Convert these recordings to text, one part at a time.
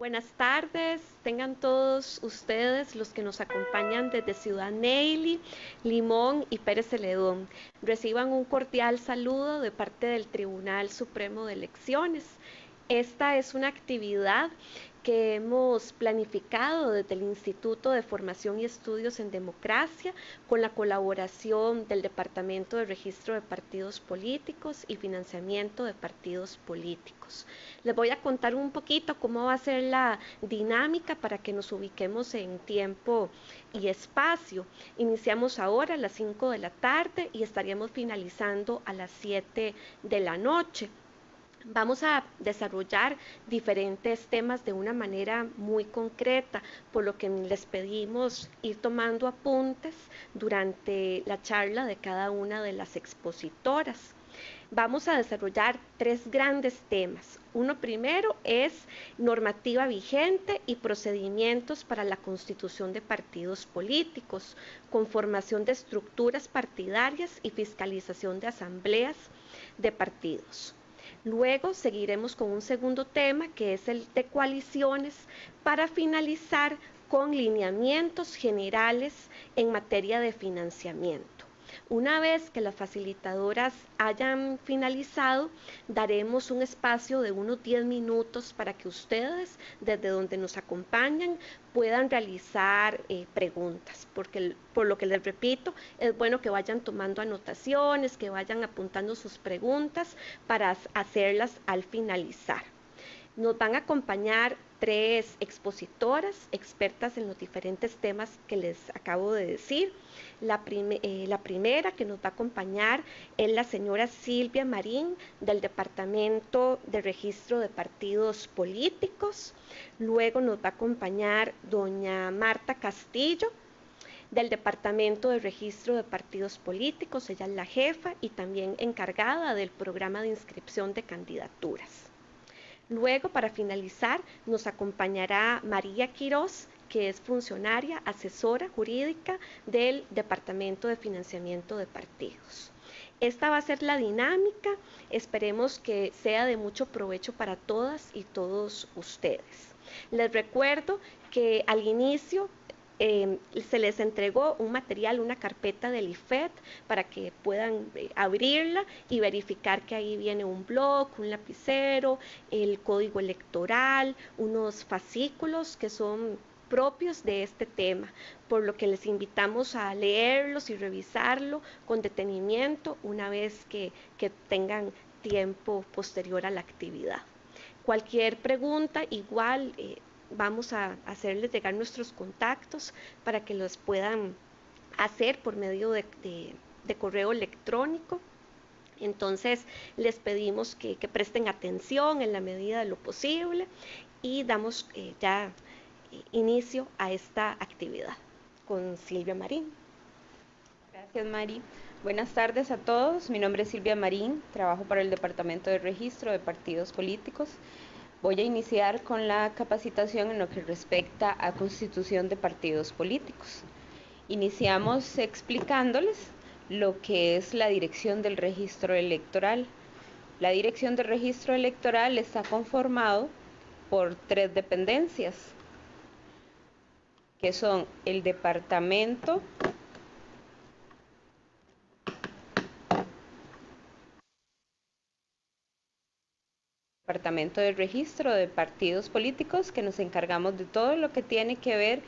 Buenas tardes, tengan todos ustedes los que nos acompañan desde Ciudad Neyli, Limón y Pérez Celedón. Reciban un cordial saludo de parte del Tribunal Supremo de Elecciones. Esta es una actividad que hemos planificado desde el Instituto de Formación y Estudios en Democracia con la colaboración del Departamento de Registro de Partidos Políticos y Financiamiento de Partidos Políticos. Les voy a contar un poquito cómo va a ser la dinámica para que nos ubiquemos en tiempo y espacio. Iniciamos ahora a las 5 de la tarde y estaríamos finalizando a las 7 de la noche. Vamos a desarrollar diferentes temas de una manera muy concreta, por lo que les pedimos ir tomando apuntes durante la charla de cada una de las expositoras. Vamos a desarrollar tres grandes temas. Uno primero es normativa vigente y procedimientos para la constitución de partidos políticos, conformación de estructuras partidarias y fiscalización de asambleas de partidos. Luego seguiremos con un segundo tema que es el de coaliciones para finalizar con lineamientos generales en materia de financiamiento. Una vez que las facilitadoras hayan finalizado, daremos un espacio de unos 10 minutos para que ustedes, desde donde nos acompañan, puedan realizar preguntas, porque por lo que les repito, es bueno que vayan tomando anotaciones, que vayan apuntando sus preguntas para hacerlas al finalizar. Nos van a acompañar tres expositoras expertas en los diferentes temas que les acabo de decir. La primera que nos va a acompañar es la señora Silvia Marín del Departamento de Registro de Partidos Políticos. Luego nos va a acompañar doña Marta Castillo del Departamento de Registro de Partidos Políticos. Ella es la jefa y también encargada del programa de inscripción de candidaturas. Luego, para finalizar, nos acompañará María Quiroz, que es funcionaria, asesora jurídica del Departamento de Financiamiento de Partidos. Esta va a ser la dinámica, esperemos que sea de mucho provecho para todas y todos ustedes. Les recuerdo que al inicio se les entregó un material, una carpeta del IFET para que puedan abrirla y verificar que ahí viene un blog, un lapicero, el código electoral, unos fascículos que son propios de este tema, por lo que les invitamos a leerlos y revisarlo con detenimiento una vez que tengan tiempo posterior a la actividad. Cualquier pregunta, igual vamos a hacerles llegar nuestros contactos para que los puedan hacer por medio de correo electrónico. Entonces les pedimos que presten atención en la medida de lo posible y damos ya inicio a esta actividad con Silvia Marín. Gracias, Mari. Buenas tardes a todos. Mi nombre es Silvia Marín, trabajo para el Departamento de Registro de Partidos Políticos. Voy a iniciar con la capacitación en lo que respecta a constitución de partidos políticos. Iniciamos explicándoles lo que es la dirección del registro electoral. La dirección del registro electoral está conformado por tres dependencias, que son el Departamento de Registro de Partidos Políticos, que nos encargamos de todo lo que tiene que ver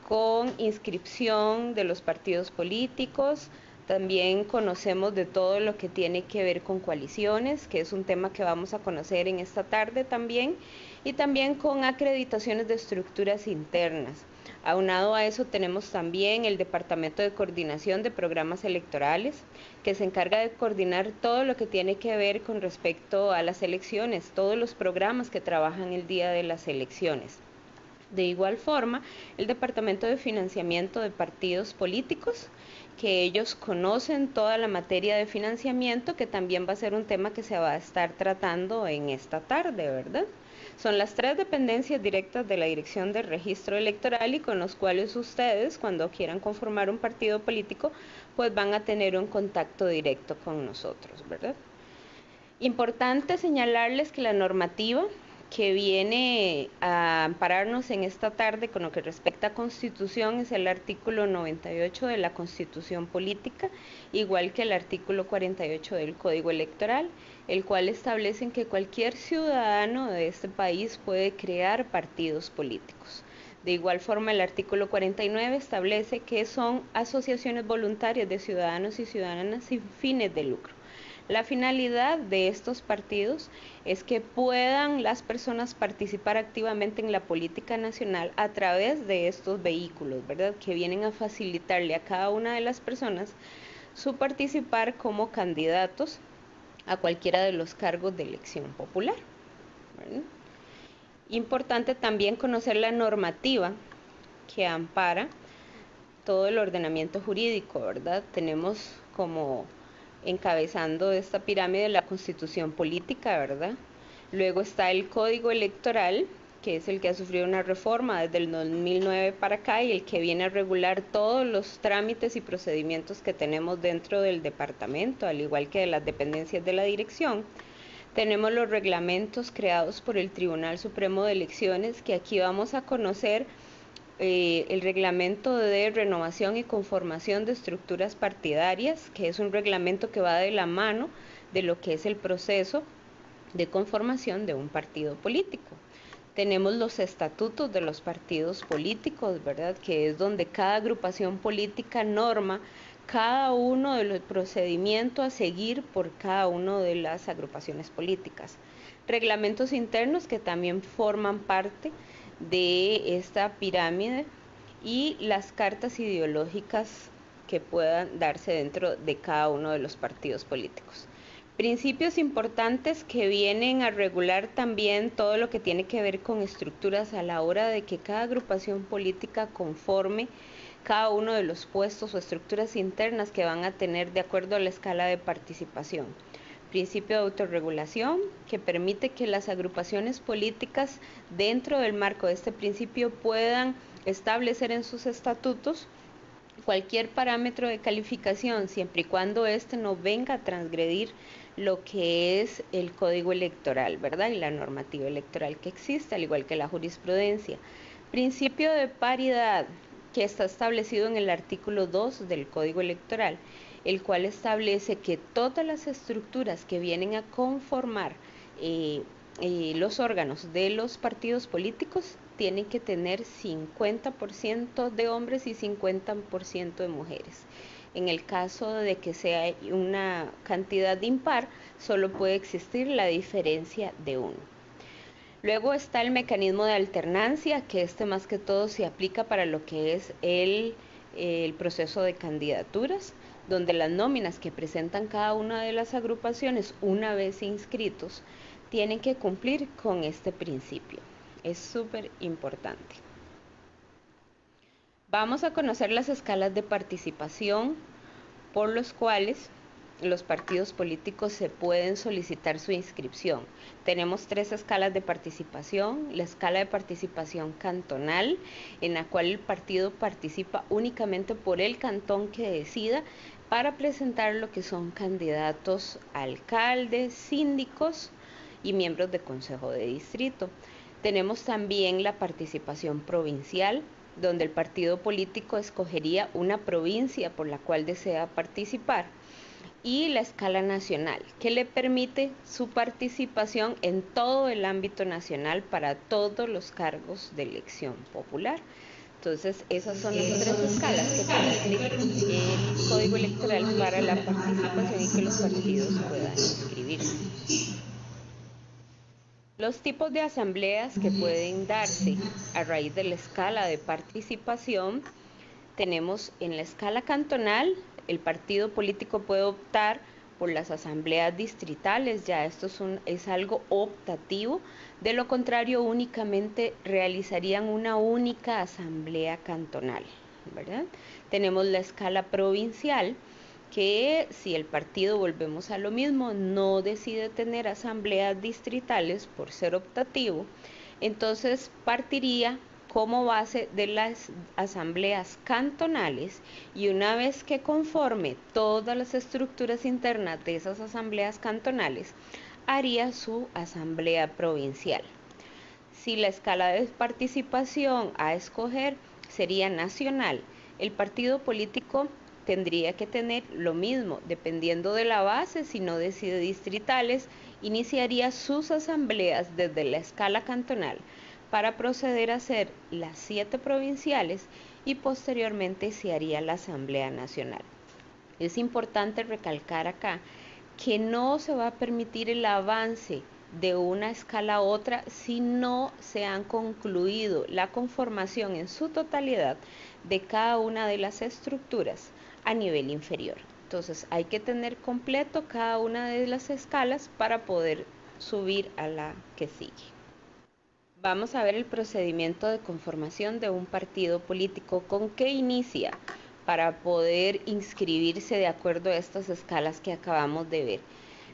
con inscripción de los partidos políticos. También conocemos de todo lo que tiene que ver con coaliciones, que es un tema que vamos a conocer en esta tarde también, y también con acreditaciones de estructuras internas. Aunado a eso tenemos también el Departamento de Coordinación de Programas Electorales, que se encarga de coordinar todo lo que tiene que ver con respecto a las elecciones, todos los programas que trabajan el día de las elecciones. De igual forma, el Departamento de Financiamiento de Partidos Políticos, que ellos conocen toda la materia de financiamiento, que también va a ser un tema que se va a estar tratando en esta tarde, ¿verdad? Son las tres dependencias directas de la Dirección del Registro Electoral y con los cuales ustedes, cuando quieran conformar un partido político, pues van a tener un contacto directo con nosotros, ¿verdad? Importante señalarles que la normativa que viene a ampararnos en esta tarde con lo que respecta a Constitución es el artículo 98 de la Constitución Política, igual que el artículo 48 del Código Electoral, el cual establece que cualquier ciudadano de este país puede crear partidos políticos. De igual forma, el artículo 49 establece que son asociaciones voluntarias de ciudadanos y ciudadanas sin fines de lucro. La finalidad de estos partidos es que puedan las personas participar activamente en la política nacional a través de estos vehículos, ¿verdad? Que vienen a facilitarle a cada una de las personas su participar como candidatos a cualquiera de los cargos de elección popular, ¿verdad? Importante también conocer la normativa que ampara todo el ordenamiento jurídico, ¿verdad? Tenemos como encabezando esta pirámide la Constitución Política, ¿verdad? Luego está el Código Electoral, que es el que ha sufrido una reforma desde el 2009 para acá y el que viene a regular todos los trámites y procedimientos que tenemos dentro del departamento, al igual que de las dependencias de la dirección. Tenemos los reglamentos creados por el Tribunal Supremo de Elecciones, que aquí vamos a conocer el reglamento de renovación y conformación de estructuras partidarias, que es un reglamento que va de la mano de lo que es el proceso de conformación de un partido político. Tenemos los estatutos de los partidos políticos, ¿verdad? Que es donde cada agrupación política norma cada uno de los procedimientos a seguir por cada una de las agrupaciones políticas. Reglamentos internos que también forman parte de esta pirámide y las cartas ideológicas que puedan darse dentro de cada uno de los partidos políticos. Principios importantes que vienen a regular también todo lo que tiene que ver con estructuras a la hora de que cada agrupación política conforme cada uno de los puestos o estructuras internas que van a tener de acuerdo a la escala de participación. Principio de autorregulación, que permite que las agrupaciones políticas dentro del marco de este principio puedan establecer en sus estatutos cualquier parámetro de calificación, siempre y cuando éste no venga a transgredir lo que es el código electoral, ¿verdad? Y la normativa electoral que existe, al igual que la jurisprudencia. Principio de paridad, que está establecido en el artículo 2 del Código Electoral, el cual establece que todas las estructuras que vienen a conformar los órganos de los partidos políticos tienen que tener 50% de hombres y 50% de mujeres. En el caso de que sea una cantidad impar, solo puede existir la diferencia de uno. Luego está el mecanismo de alternancia, que más que todo se aplica para lo que es el proceso de candidaturas, donde las nóminas que presentan cada una de las agrupaciones una vez inscritos tienen que cumplir con este principio. Es súper importante. Vamos a conocer las escalas de participación por los cuales los partidos políticos se pueden solicitar su inscripción. Tenemos 3 escalas de participación: la escala de participación cantonal, en la cual el partido participa únicamente por el cantón que decida para presentar lo que son candidatos a alcaldes, síndicos y miembros de consejo de distrito. Tenemos también la participación provincial, donde el partido político escogería una provincia por la cual desea participar, y la escala nacional, que le permite su participación en todo el ámbito nacional para todos los cargos de elección popular. Entonces, esas son las 3 escalas que permite el Código Electoral para la participación y que los partidos puedan inscribirse. Los tipos de asambleas que pueden darse a raíz de la escala de participación: tenemos en la escala cantonal, el partido político puede optar por las asambleas distritales, ya esto es algo optativo, de lo contrario únicamente realizarían una única asamblea cantonal, ¿verdad? Tenemos la escala provincial, que si el partido, volvemos a lo mismo, no decide tener asambleas distritales por ser optativo, entonces partiría como base de las asambleas cantonales, y una vez que conforme todas las estructuras internas de esas asambleas cantonales, haría su asamblea provincial. Si la escala de participación a escoger sería nacional, el partido político tendría que tener lo mismo, dependiendo de la base, si no decide distritales, iniciaría sus asambleas desde la escala cantonal para proceder a hacer las 7 provinciales y posteriormente se haría la Asamblea Nacional. Es importante recalcar acá que no se va a permitir el avance de una escala a otra si no se han concluido la conformación en su totalidad de cada una de las estructuras a nivel inferior. Entonces hay que tener completo cada una de las escalas para poder subir a la que sigue. Vamos a ver el procedimiento de conformación de un partido político. ¿Con qué inicia para poder inscribirse de acuerdo a estas escalas que acabamos de ver?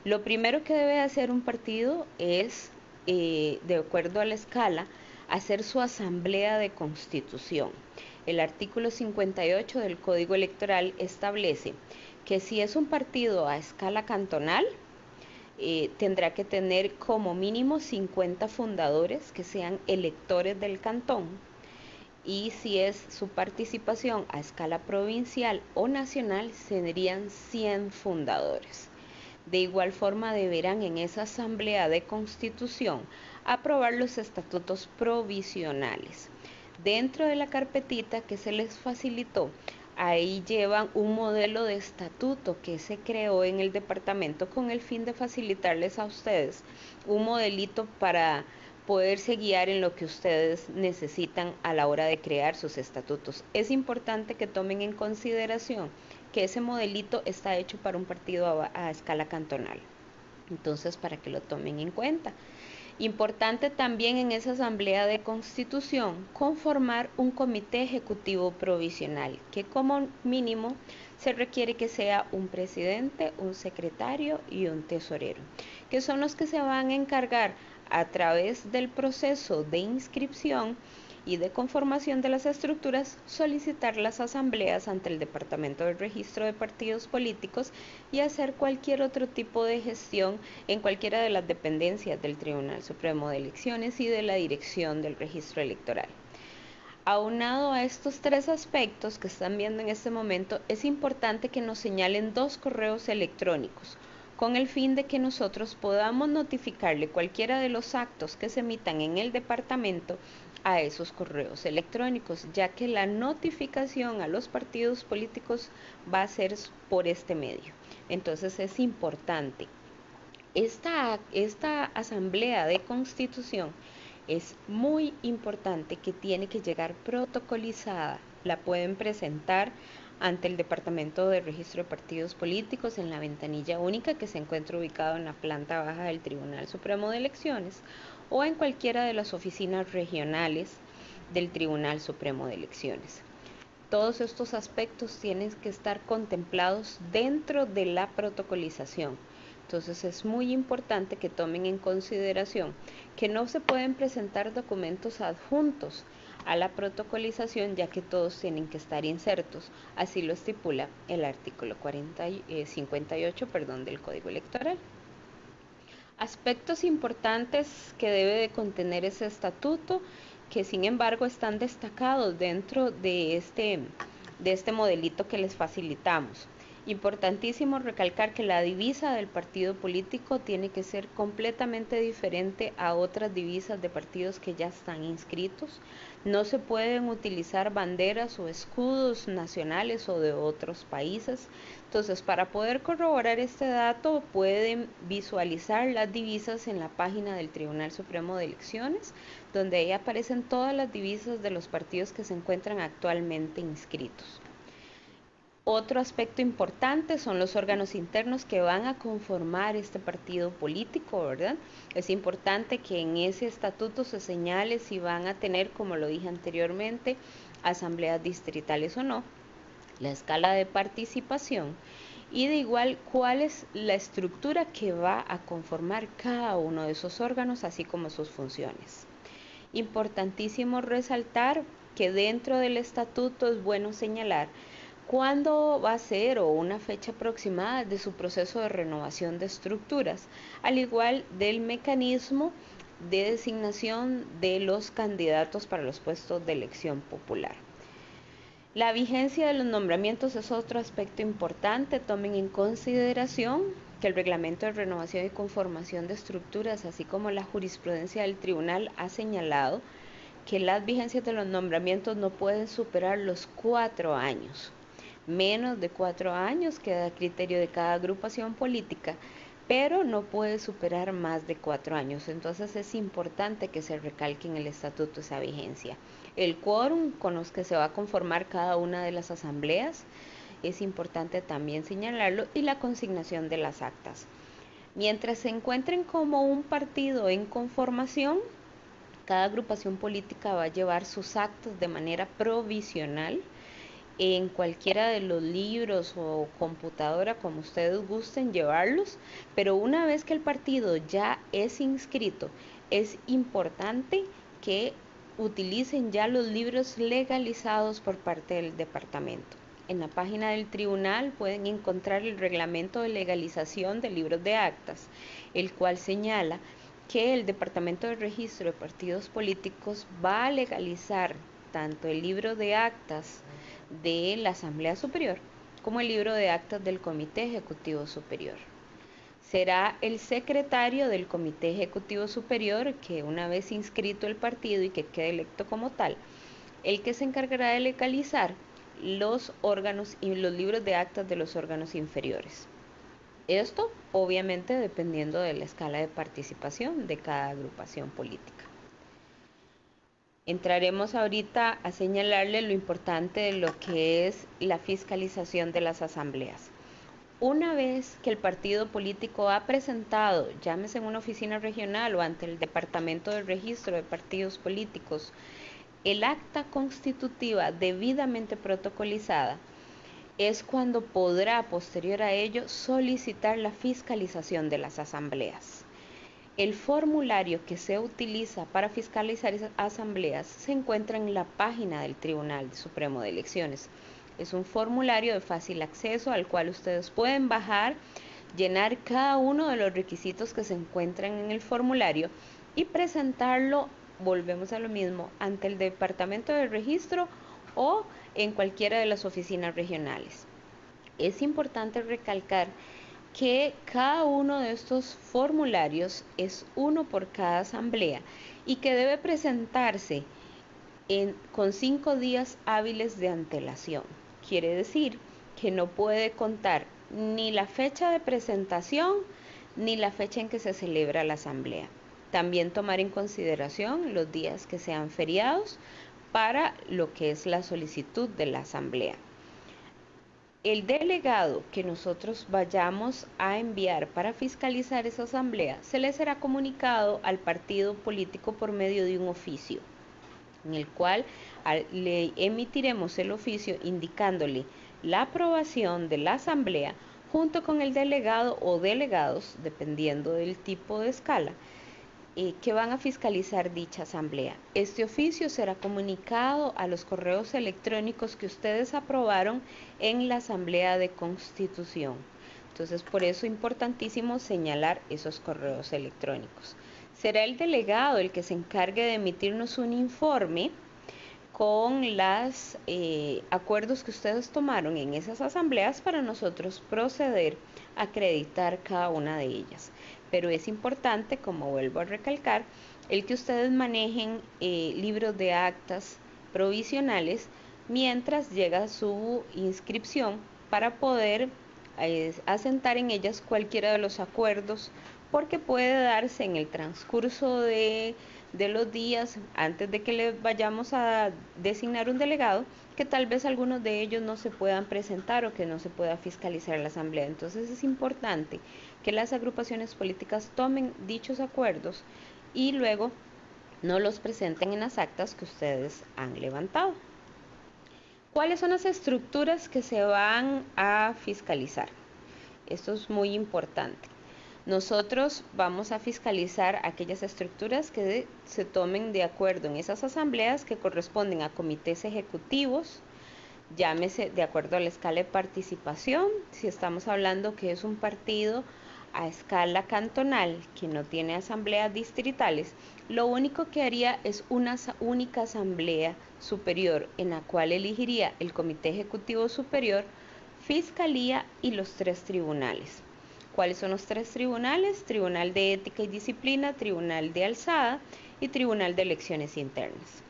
Lo primero que debe hacer un partido es, de acuerdo a la escala, hacer su asamblea de constitución. El artículo 58 del Código Electoral establece que si es un partido a escala cantonal, tendrá que tener como mínimo 50 fundadores que sean electores del cantón. Y si es su participación a escala provincial o nacional, serían 100 fundadores. De igual forma deberán en esa asamblea de constitución aprobar los estatutos provisionales. Dentro de la carpetita que se les facilitó, ahí llevan un modelo de estatuto que se creó en el departamento con el fin de facilitarles a ustedes un modelito para poderse guiar en lo que ustedes necesitan a la hora de crear sus estatutos. Es importante que tomen en consideración que ese modelito está hecho para un partido a escala cantonal. Entonces, para que lo tomen en cuenta. Importante también en esa asamblea de constitución conformar un comité ejecutivo provisional, que como mínimo se requiere que sea un presidente, un secretario y un tesorero, que son los que se van a encargar a través del proceso de inscripción y de conformación de las estructuras, solicitar las asambleas ante el Departamento del Registro de Partidos Políticos y hacer cualquier otro tipo de gestión en cualquiera de las dependencias del Tribunal Supremo de Elecciones y de la Dirección del Registro Electoral. Aunado a estos 3 aspectos que están viendo en este momento, es importante que nos señalen 2 correos electrónicos con el fin de que nosotros podamos notificarle cualquiera de los actos que se emitan en el departamento a esos correos electrónicos, ya que la notificación a los partidos políticos va a ser por este medio. Entonces es importante. Esta asamblea de constitución es muy importante, que tiene que llegar protocolizada. La pueden presentar ante el Departamento de Registro de Partidos Políticos en la ventanilla única que se encuentra ubicado en la planta baja del Tribunal Supremo de Elecciones o en cualquiera de las oficinas regionales del Tribunal Supremo de Elecciones. Todos estos aspectos tienen que estar contemplados dentro de la protocolización. Entonces es muy importante que tomen en consideración que no se pueden presentar documentos adjuntos a la protocolización, ya que todos tienen que estar insertos. Así lo estipula el artículo 58 del Código Electoral. Aspectos importantes que debe de contener ese estatuto, que sin embargo están destacados dentro de este modelito que les facilitamos. Importantísimo recalcar que la divisa del partido político tiene que ser completamente diferente a otras divisas de partidos que ya están inscritos. No se pueden utilizar banderas o escudos nacionales o de otros países. Entonces, para poder corroborar este dato, pueden visualizar las divisas en la página del Tribunal Supremo de Elecciones, donde ahí aparecen todas las divisas de los partidos que se encuentran actualmente inscritos. Otro aspecto importante son los órganos internos que van a conformar este partido político, ¿verdad? Es importante que en ese estatuto se señale si van a tener, como lo dije anteriormente, asambleas distritales o no, la escala de participación y de igual cuál es la estructura que va a conformar cada uno de esos órganos, así como sus funciones. Importantísimo resaltar que dentro del estatuto es bueno señalar cuándo va a ser o una fecha aproximada de su proceso de renovación de estructuras, al igual del mecanismo de designación de los candidatos para los puestos de elección popular. La vigencia de los nombramientos es otro aspecto importante. Tomen en consideración que el reglamento de renovación y conformación de estructuras, así como la jurisprudencia del tribunal, ha señalado que las vigencias de los nombramientos no pueden superar los 4 años. Menos de 4 años queda a criterio de cada agrupación política, pero no puede superar más de 4 años. Entonces es importante que se recalque en el estatuto esa vigencia. El quórum con los que se va a conformar cada una de las asambleas es importante también señalarlo, y la consignación de las actas. Mientras se encuentren como un partido en conformación, cada agrupación política va a llevar sus actos de manera provisional en cualquiera de los libros o computadora, como ustedes gusten llevarlos, pero una vez que el partido ya es inscrito, es importante que utilicen ya los libros legalizados por parte del departamento. En la página del tribunal pueden encontrar el reglamento de legalización de libros de actas, el cual señala que el Departamento de Registro de Partidos Políticos va a legalizar tanto el libro de actas de la Asamblea Superior como el libro de actas del Comité Ejecutivo Superior. Será el secretario del Comité Ejecutivo Superior, que una vez inscrito el partido y que quede electo como tal, el que se encargará de legalizar los órganos y los libros de actas de los órganos inferiores. Esto obviamente dependiendo de la escala de participación de cada agrupación política. Entraremos ahorita a señalarle lo importante de lo que es la fiscalización de las asambleas. Una vez que el partido político ha presentado, llámese en una oficina regional o ante el Departamento de Registro de Partidos Políticos, el acta constitutiva debidamente protocolizada, es cuando podrá, posterior a ello, solicitar la fiscalización de las asambleas. El formulario que se utiliza para fiscalizar esas asambleas se encuentra en la página del Tribunal Supremo de Elecciones. Es un formulario de fácil acceso al cual ustedes pueden bajar, llenar cada uno de los requisitos que se encuentran en el formulario y presentarlo, volvemos a lo mismo, ante el Departamento de Registro o en cualquiera de las oficinas regionales. Es importante recalcar que cada uno de estos formularios es uno por cada asamblea y que debe presentarse con 5 días hábiles de antelación. Quiere decir que no puede contar ni la fecha de presentación ni la fecha en que se celebra la asamblea. También tomar en consideración los días que sean feriados para lo que es la solicitud de la asamblea. El delegado que nosotros vayamos a enviar para fiscalizar esa asamblea se le será comunicado al partido político por medio de un oficio, en el cual le emitiremos el oficio indicándole la aprobación de la asamblea junto con el delegado o delegados, dependiendo del tipo de escala, que van a fiscalizar dicha asamblea. Este oficio será comunicado a los correos electrónicos que ustedes aprobaron en la asamblea de constitución. Entonces, por eso es importantísimo señalar esos correos electrónicos. Será el delegado el que se encargue de emitirnos un informe con los acuerdos que ustedes tomaron en esas asambleas para nosotros proceder a acreditar cada una de ellas. Pero es importante, como vuelvo a recalcar, el que ustedes manejen libros de actas provisionales mientras llega su inscripción para poder asentar en ellas cualquiera de los acuerdos, porque puede darse en el transcurso de los días antes de que le vayamos a designar un delegado, que tal vez algunos de ellos no se puedan presentar o que no se pueda fiscalizar la asamblea. Entonces es importante que las agrupaciones políticas tomen dichos acuerdos y luego no los presenten en las actas que ustedes han levantado. ¿Cuáles son las estructuras que se van a fiscalizar? Esto es muy importante. Nosotros vamos a fiscalizar aquellas estructuras que se tomen de acuerdo en esas asambleas que corresponden a comités ejecutivos, llámese de acuerdo a la escala de participación. Si estamos hablando que es un partido a escala cantonal, que no tiene asambleas distritales, lo único que haría es una única asamblea superior en la cual elegiría el Comité Ejecutivo Superior, Fiscalía y los 3 tribunales. ¿Cuáles son los 3 tribunales? Tribunal de Ética y Disciplina, Tribunal de Alzada y Tribunal de Elecciones Internas.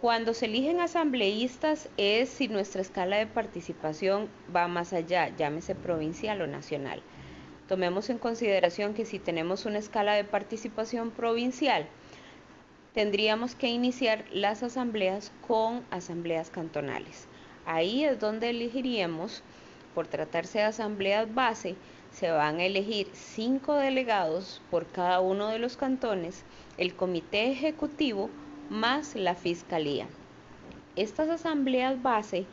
Cuando se eligen asambleístas es si nuestra escala de participación va más allá, llámese provincial o nacional. Tomemos en consideración que si tenemos una escala de participación provincial, tendríamos que iniciar las asambleas con asambleas cantonales. Ahí es donde elegiríamos, por tratarse de asambleas base, se van a elegir 5 delegados por cada uno de los cantones, el comité ejecutivo más la fiscalía. Estas asambleas base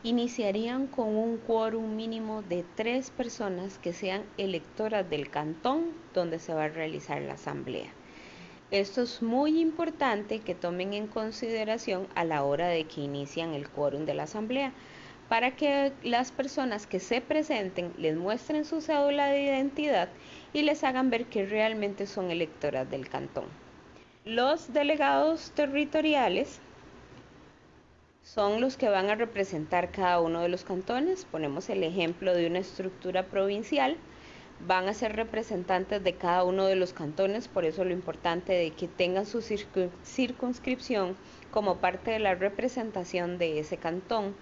iniciarían con un quórum mínimo de 3 personas que sean electoras del cantón donde se va a realizar la asamblea. Esto es muy importante que tomen en consideración a la hora de que inician el quórum de la asamblea, para que las personas que se presenten les muestren su cédula de identidad y les hagan ver que realmente son electoras del cantón. Los delegados territoriales son los que van a representar cada uno de los cantones. Ponemos el ejemplo de una estructura provincial. Van a ser representantes de cada uno de los cantones, por eso lo importante de que tengan su circunscripción como parte de la representación de ese cantón.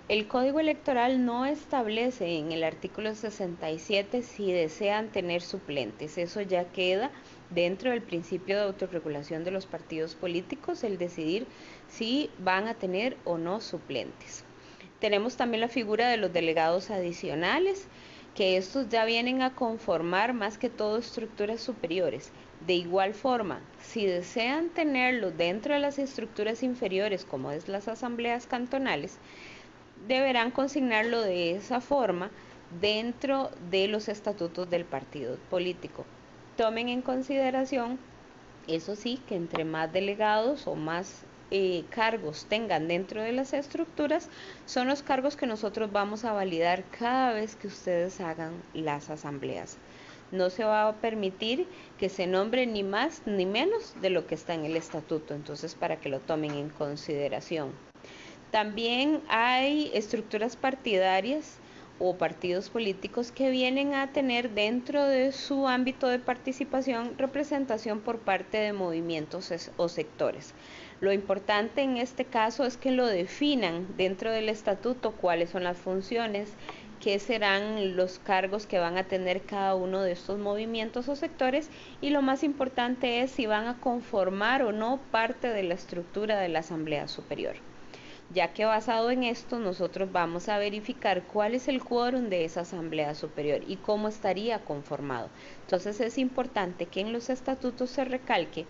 El Código Electoral no establece en el artículo 67 si desean tener suplentes. Eso ya queda dentro del principio de autorregulación de los partidos políticos, el decidir si van a tener o no suplentes. Tenemos también la figura de los delegados adicionales, que estos ya vienen a conformar más que todo estructuras superiores. De igual forma, si desean tenerlo dentro de las estructuras inferiores, como es las asambleas cantonales, deberán consignarlo de esa forma dentro de los estatutos del partido político. Tomen en consideración, eso sí, que entre más delegados o más cargos tengan dentro de las estructuras, son los cargos que nosotros vamos a validar cada vez que ustedes hagan las asambleas. No se va a permitir que se nombre ni más ni menos de lo que está en el estatuto, entonces para que lo tomen en consideración. También hay estructuras partidarias o partidos políticos que vienen a tener dentro de su ámbito de participación representación por parte de movimientos o sectores. Lo importante en este caso es que lo definan dentro del estatuto cuáles son las funciones, qué serán los cargos que van a tener cada uno de estos movimientos o sectores, y lo más importante es si van a conformar o no parte de la estructura de la Asamblea Superior. Ya que basado en esto nosotros vamos a verificar cuál es el quórum de esa Asamblea Superior y cómo estaría conformado. Entonces es importante que en los estatutos se recalque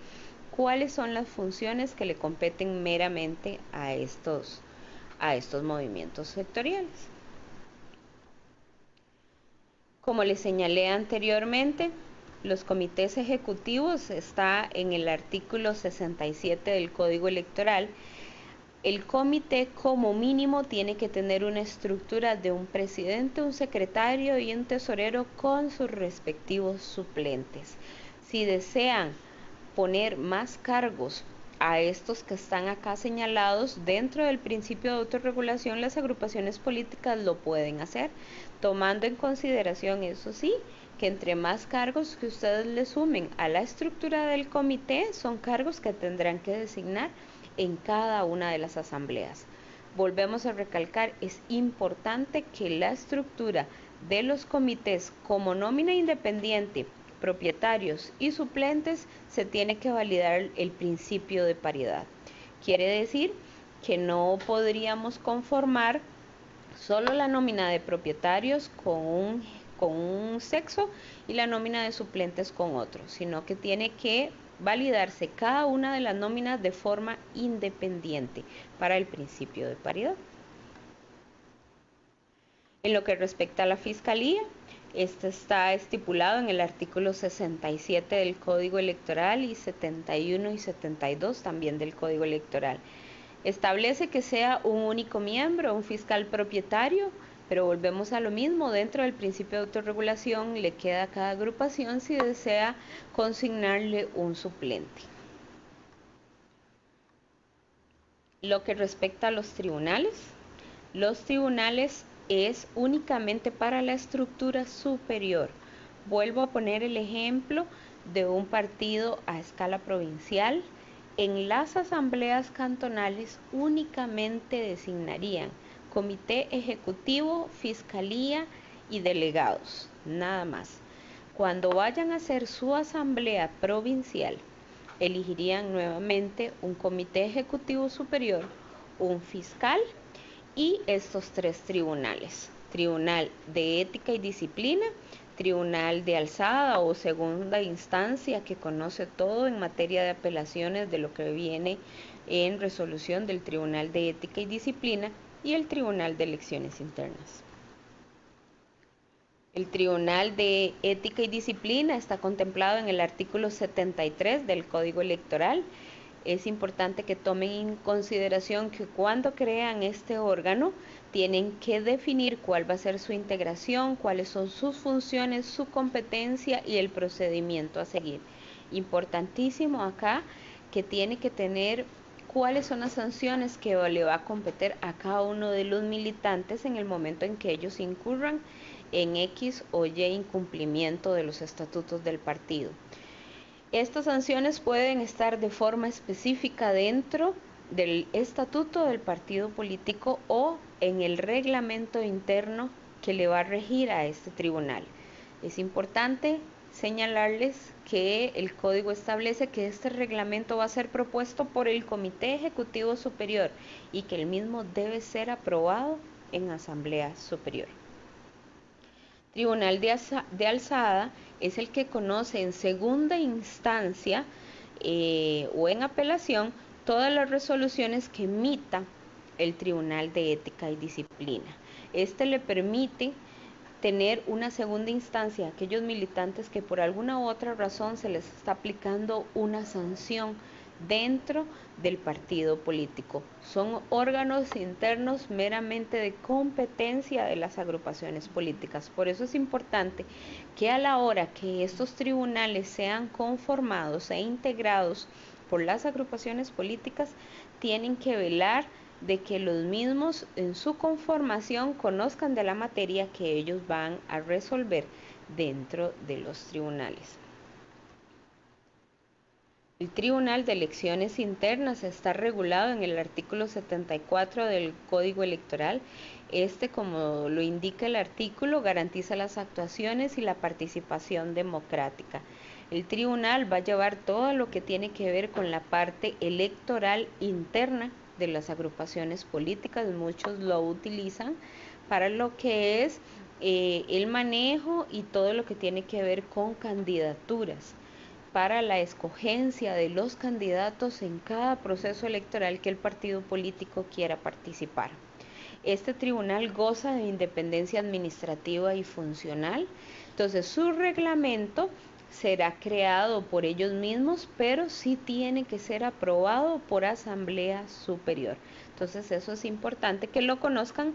cuáles son las funciones que le competen meramente a estos movimientos sectoriales. Como les señalé anteriormente, los comités ejecutivos está en el artículo 67 del Código Electoral. El comité como mínimo tiene que tener una estructura de un presidente, un secretario y un tesorero con sus respectivos suplentes. Si desean poner más cargos a estos que están acá señalados, dentro del principio de autorregulación, las agrupaciones políticas lo pueden hacer, tomando en consideración, eso sí, que entre más cargos que ustedes le sumen a la estructura del comité, son cargos que tendrán que designar en cada una de las asambleas. Volvemos a recalcar, es importante que la estructura de los comités como nómina independiente, propietarios y suplentes, se tiene que validar el principio de paridad. Quiere decir que no podríamos conformar solo la nómina de propietarios con un sexo y la nómina de suplentes con otro, sino que tiene que validarse cada una de las nóminas de forma independiente para el principio de paridad. En lo que respecta a la fiscalía, este está estipulado en el artículo 67 del Código Electoral y 71 y 72 también del Código Electoral. Establece que sea un único miembro, un fiscal propietario, Pero volvemos a lo mismo, dentro del principio de autorregulación le queda a cada agrupación si desea consignarle un suplente. Lo que respecta a los tribunales es únicamente para la estructura superior. Vuelvo a poner el ejemplo de un partido a escala provincial. En las asambleas cantonales únicamente designarían comité ejecutivo, fiscalía y delegados, nada más. Cuando vayan a hacer su asamblea provincial, elegirían nuevamente un comité ejecutivo superior, un fiscal y estos 3 tribunales: Tribunal de Ética y Disciplina, Tribunal de Alzada o Segunda Instancia, que conoce todo en materia de apelaciones de lo que viene en resolución del Tribunal de Ética y Disciplina, y el Tribunal de Elecciones Internas. El Tribunal de Ética y Disciplina está contemplado en el artículo 73 del Código Electoral. Es importante que tomen en consideración que cuando crean este órgano tienen que definir cuál va a ser su integración, cuáles son sus funciones, su competencia y el procedimiento a seguir. Importantísimo acá que tiene que tener cuáles son las sanciones que le va a competir a cada uno de los militantes en el momento en que ellos incurran en X o Y incumplimiento de los estatutos del partido. Estas sanciones pueden estar de forma específica dentro del estatuto del partido político o en el reglamento interno que le va a regir a este tribunal. Es importante señalarles que el código establece que este reglamento va a ser propuesto por el Comité Ejecutivo Superior y que el mismo debe ser aprobado en Asamblea Superior. Tribunal de Alzada es el que conoce en segunda instancia o en apelación todas las resoluciones que emita el Tribunal de Ética y Disciplina. Este le permite tener una segunda instancia a aquellos militantes que por alguna u otra razón se les está aplicando una sanción dentro del partido político. Son órganos internos meramente de competencia de las agrupaciones políticas. Por eso es importante que a la hora que estos tribunales sean conformados e integrados por las agrupaciones políticas, tienen que velar de que los mismos en su conformación conozcan de la materia que ellos van a resolver dentro de los tribunales. El Tribunal de Elecciones Internas está regulado en el artículo 74 del Código Electoral. Como lo indica el artículo, garantiza las actuaciones y la participación democrática. El tribunal va a llevar todo lo que tiene que ver con la parte electoral interna de las agrupaciones políticas. Muchos lo utilizan para lo que es el manejo y todo lo que tiene que ver con candidaturas, para la escogencia de los candidatos en cada proceso electoral que el partido político quiera participar. Este tribunal goza de independencia administrativa y funcional, entonces su reglamento será creado por ellos mismos, pero sí tiene que ser aprobado por Asamblea Superior. Entonces eso es importante que lo conozcan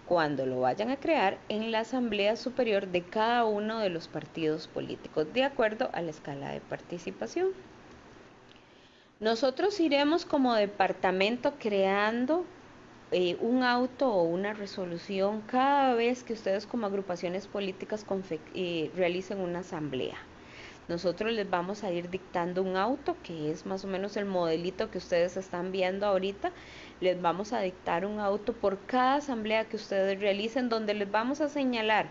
cuando lo vayan a crear en la Asamblea Superior de cada uno de los partidos políticos, de acuerdo a la escala de participación. Nosotros iremos como departamento creando un auto o una resolución cada vez que ustedes como agrupaciones políticas realicen una asamblea. Nosotros les vamos a ir dictando un auto, que es más o menos el modelito que ustedes están viendo ahorita. Les vamos a dictar un auto por cada asamblea que ustedes realicen, donde les vamos a señalar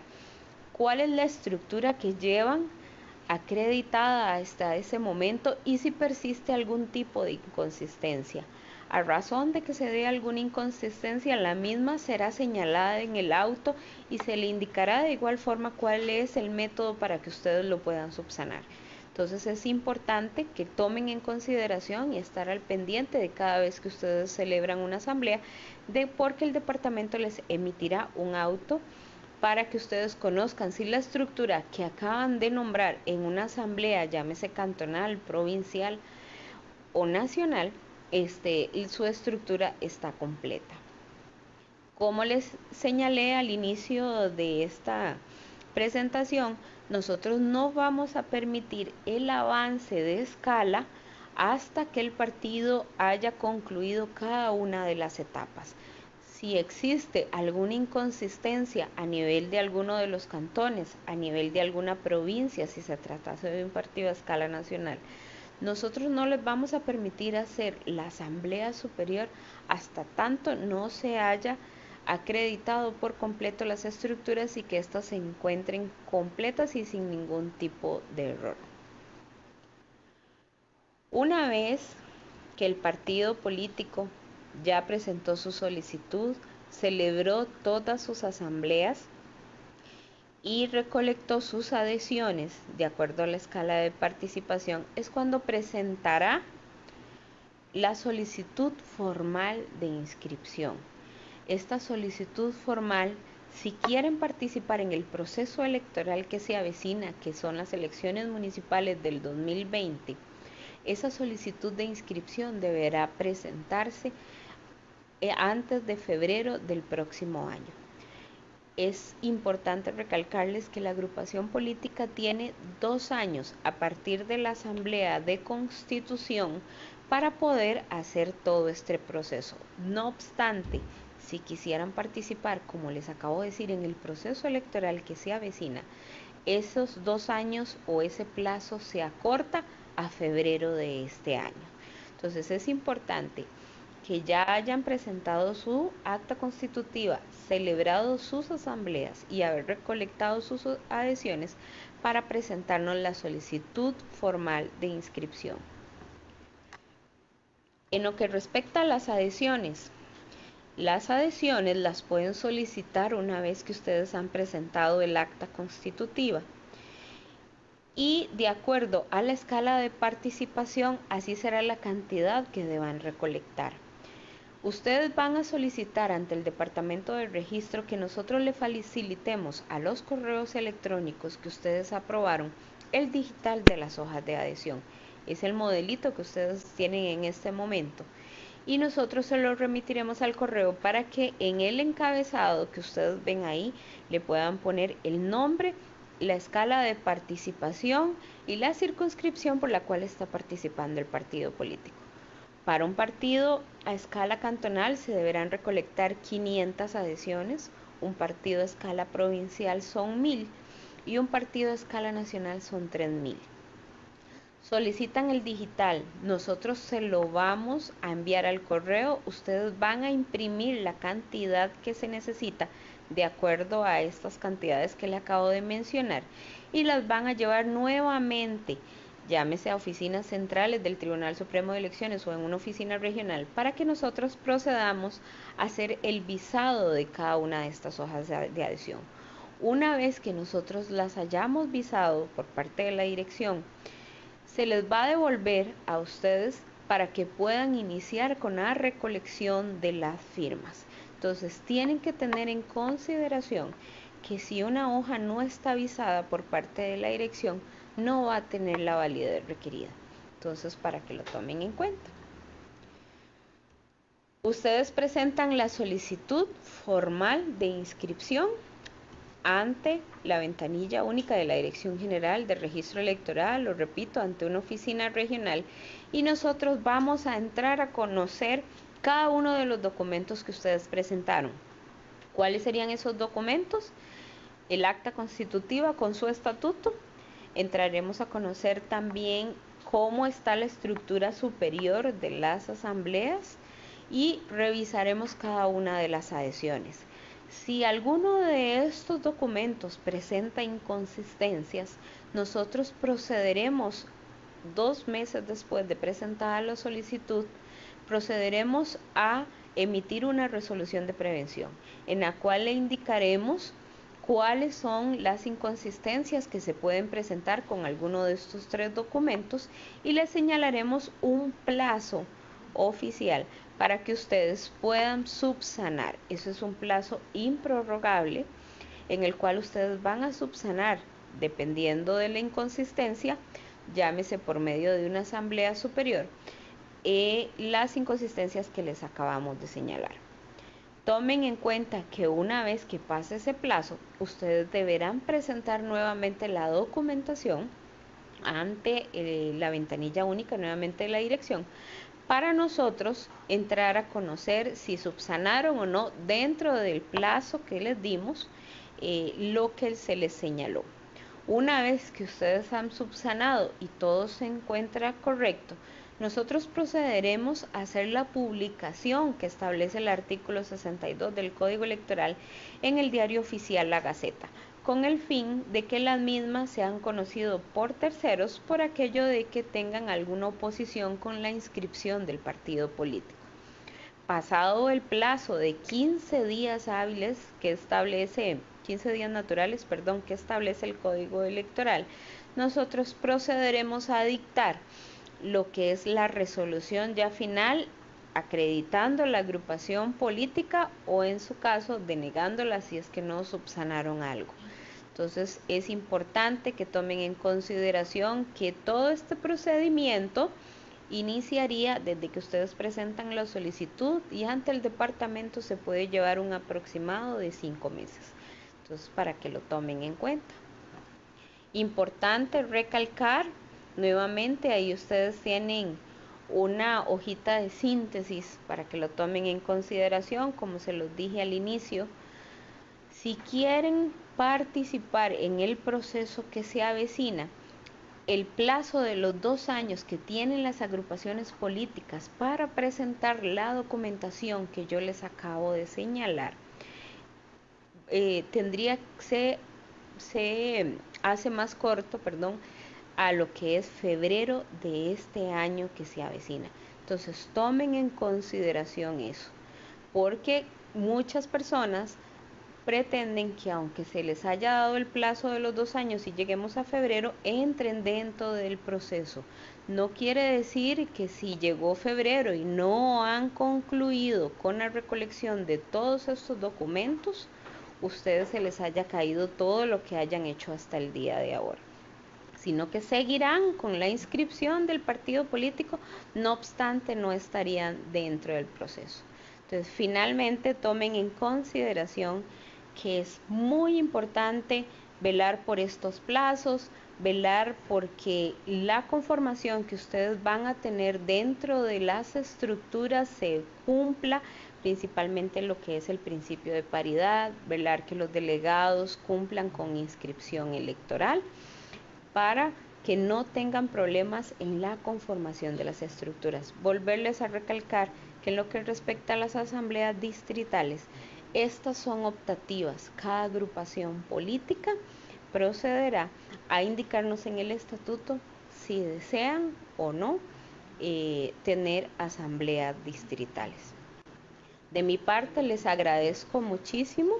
cuál es la estructura que llevan acreditada hasta ese momento y si persiste algún tipo de inconsistencia. A razón de que se dé alguna inconsistencia, la misma será señalada en el auto y se le indicará de igual forma cuál es el método para que ustedes lo puedan subsanar. Entonces es importante que tomen en consideración y estar al pendiente de cada vez que ustedes celebran una asamblea, porque el departamento les emitirá un auto para que ustedes conozcan si la estructura que acaban de nombrar en una asamblea, llámese cantonal, provincial o nacional, su estructura está completa. Como les señalé al inicio de esta presentación, nosotros no vamos a permitir el avance de escala hasta que el partido haya concluido cada una de las etapas. Si existe alguna inconsistencia a nivel de alguno de los cantones, a nivel de alguna provincia, si se tratase de un partido a escala nacional, nosotros no les vamos a permitir hacer la asamblea superior hasta tanto no se haya acreditado por completo las estructuras y que éstas se encuentren completas y sin ningún tipo de error. Una vez que el partido político ya presentó su solicitud, celebró todas sus asambleas y recolectó sus adhesiones de acuerdo a la escala de participación, es cuando presentará la solicitud formal de inscripción. Esta solicitud formal, si quieren participar en el proceso electoral que se avecina, que son las elecciones municipales del 2020, esa solicitud de inscripción deberá presentarse antes de febrero del próximo año. Es importante recalcarles que la agrupación política tiene 2 años a partir de la asamblea de constitución para poder hacer todo este proceso. No obstante, si quisieran participar, como les acabo de decir, en el proceso electoral que se avecina, esos 2 años o ese plazo se acorta a febrero de este año. Entonces es importante que ya hayan presentado su acta constitutiva, celebrado sus asambleas y haber recolectado sus adhesiones para presentarnos la solicitud formal de inscripción. En lo que respecta a las adhesiones las pueden solicitar una vez que ustedes han presentado el acta constitutiva. Y de acuerdo a la escala de participación, así será la cantidad que deban recolectar. Ustedes van a solicitar ante el Departamento de Registro que nosotros le facilitemos a los correos electrónicos que ustedes aprobaron el digital de las hojas de adhesión. Es el modelito que ustedes tienen en este momento. Y nosotros se lo remitiremos al correo para que en el encabezado que ustedes ven ahí le puedan poner el nombre, la escala de participación y la circunscripción por la cual está participando el partido político. Para un partido a escala cantonal se deberán recolectar 500 adhesiones, un partido a escala provincial son 1000 y un partido a escala nacional son 3000. Solicitan el digital, nosotros se lo vamos a enviar al correo, ustedes van a imprimir la cantidad que se necesita de acuerdo a estas cantidades que le acabo de mencionar y las van a llevar nuevamente, llámese a oficinas centrales del Tribunal Supremo de Elecciones o en una oficina regional, para que nosotros procedamos a hacer el visado de cada una de estas hojas de adhesión. Una vez que nosotros las hayamos visado por parte de la dirección, se les va a devolver a ustedes para que puedan iniciar con la recolección de las firmas. Entonces tienen que tener en consideración que si una hoja no está visada por parte de la dirección, no va a tener la validez requerida. Entonces, para que lo tomen en cuenta. Ustedes presentan la solicitud formal de inscripción ante la ventanilla única de la Dirección General de Registro Electoral, lo repito, ante una oficina regional, y nosotros vamos a entrar a conocer cada uno de los documentos que ustedes presentaron. ¿Cuáles serían esos documentos? El acta constitutiva con su estatuto. Entraremos a conocer también cómo está la estructura superior de las asambleas y revisaremos cada una de las adhesiones. Si alguno de estos documentos presenta inconsistencias, nosotros procederemos 2 meses después de presentada la solicitud, procederemos a emitir una resolución de prevención en la cual le indicaremos cuáles son las inconsistencias que se pueden presentar con alguno de estos 3 documentos y le señalaremos un plazo oficial para que ustedes puedan subsanar. Eso es un plazo improrrogable en el cual ustedes van a subsanar, dependiendo de la inconsistencia, llámese por medio de una asamblea superior, las inconsistencias que les acabamos de señalar. Tomen en cuenta que una vez que pase ese plazo, ustedes deberán presentar nuevamente la documentación ante la ventanilla única nuevamente de la dirección para nosotros entrar a conocer si subsanaron o no dentro del plazo que les dimos lo que se les señaló. Una vez que ustedes han subsanado y todo se encuentra correcto, nosotros procederemos a hacer la publicación que establece el artículo 62 del Código Electoral en el Diario Oficial La Gaceta, con el fin de que las mismas sean conocidas por terceros por aquello de que tengan alguna oposición con la inscripción del partido político. Pasado el plazo de 15 días hábiles que establece, 15 días naturales, perdón, que establece el Código Electoral, nosotros procederemos a dictar lo que es la resolución ya final, acreditando la agrupación política o en su caso denegándola si es que no subsanaron algo. Entonces es importante que tomen en consideración que todo este procedimiento iniciaría desde que ustedes presentan la solicitud y ante el departamento se puede llevar un aproximado de 5 meses. Entonces, para que lo tomen en cuenta. Importante recalcar, nuevamente ahí ustedes tienen una hojita de síntesis para que lo tomen en consideración, como se los dije al inicio. Si quieren participar en el proceso que se avecina, el plazo de los 2 años que tienen las agrupaciones políticas para presentar la documentación que yo les acabo de señalar, se hace más corto, a lo que es febrero de este año que se avecina. Entonces tomen en consideración eso, porque muchas personas pretenden que aunque se les haya dado el plazo de los 2 años y lleguemos a febrero, entren dentro del proceso. No quiere decir que si llegó febrero y no han concluido con la recolección de todos estos documentos, ustedes se les haya caído todo lo que hayan hecho hasta el día de ahora, sino que seguirán con la inscripción del partido político, no obstante no estarían dentro del proceso. Entonces, finalmente tomen en consideración que es muy importante velar por estos plazos, velar porque la conformación que ustedes van a tener dentro de las estructuras se cumpla, principalmente lo que es el principio de paridad, velar que los delegados cumplan con inscripción electoral para que no tengan problemas en la conformación de las estructuras. Volverles a recalcar que en lo que respecta a las asambleas distritales, estas son optativas. Cada agrupación política procederá a indicarnos en el estatuto si desean o no tener asambleas distritales. De mi parte les agradezco muchísimo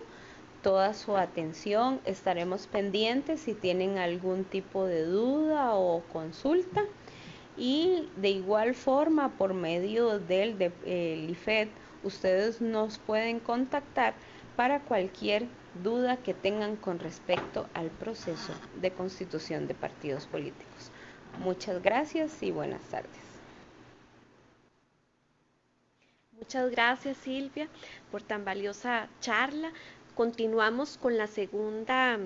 toda su atención. Estaremos pendientes si tienen algún tipo de duda o consulta, y de igual forma por medio del IFED ustedes nos pueden contactar para cualquier duda que tengan con respecto al proceso de constitución de partidos políticos. Muchas gracias y buenas tardes. Muchas gracias, Silvia, por tan valiosa charla. Continuamos con la segunda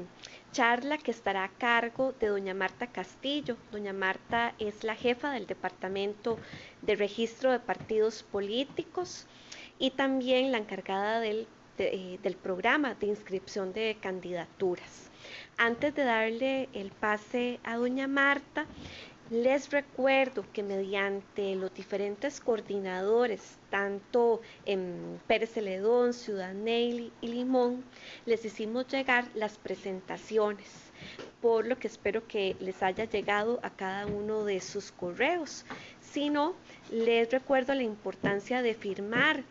charla, que estará a cargo de doña Marta Castillo. Doña Marta es la jefa del Departamento de Registro de Partidos Políticos y también la encargada del programa de inscripción de candidaturas. Antes de darle el pase a doña Marta, les recuerdo que mediante los diferentes coordinadores, tanto en Pérez Celedón, Ciudad Neyli y Limón, les hicimos llegar las presentaciones, por lo que espero que les haya llegado a cada uno de sus correos. Si no, les recuerdo la importancia de firmar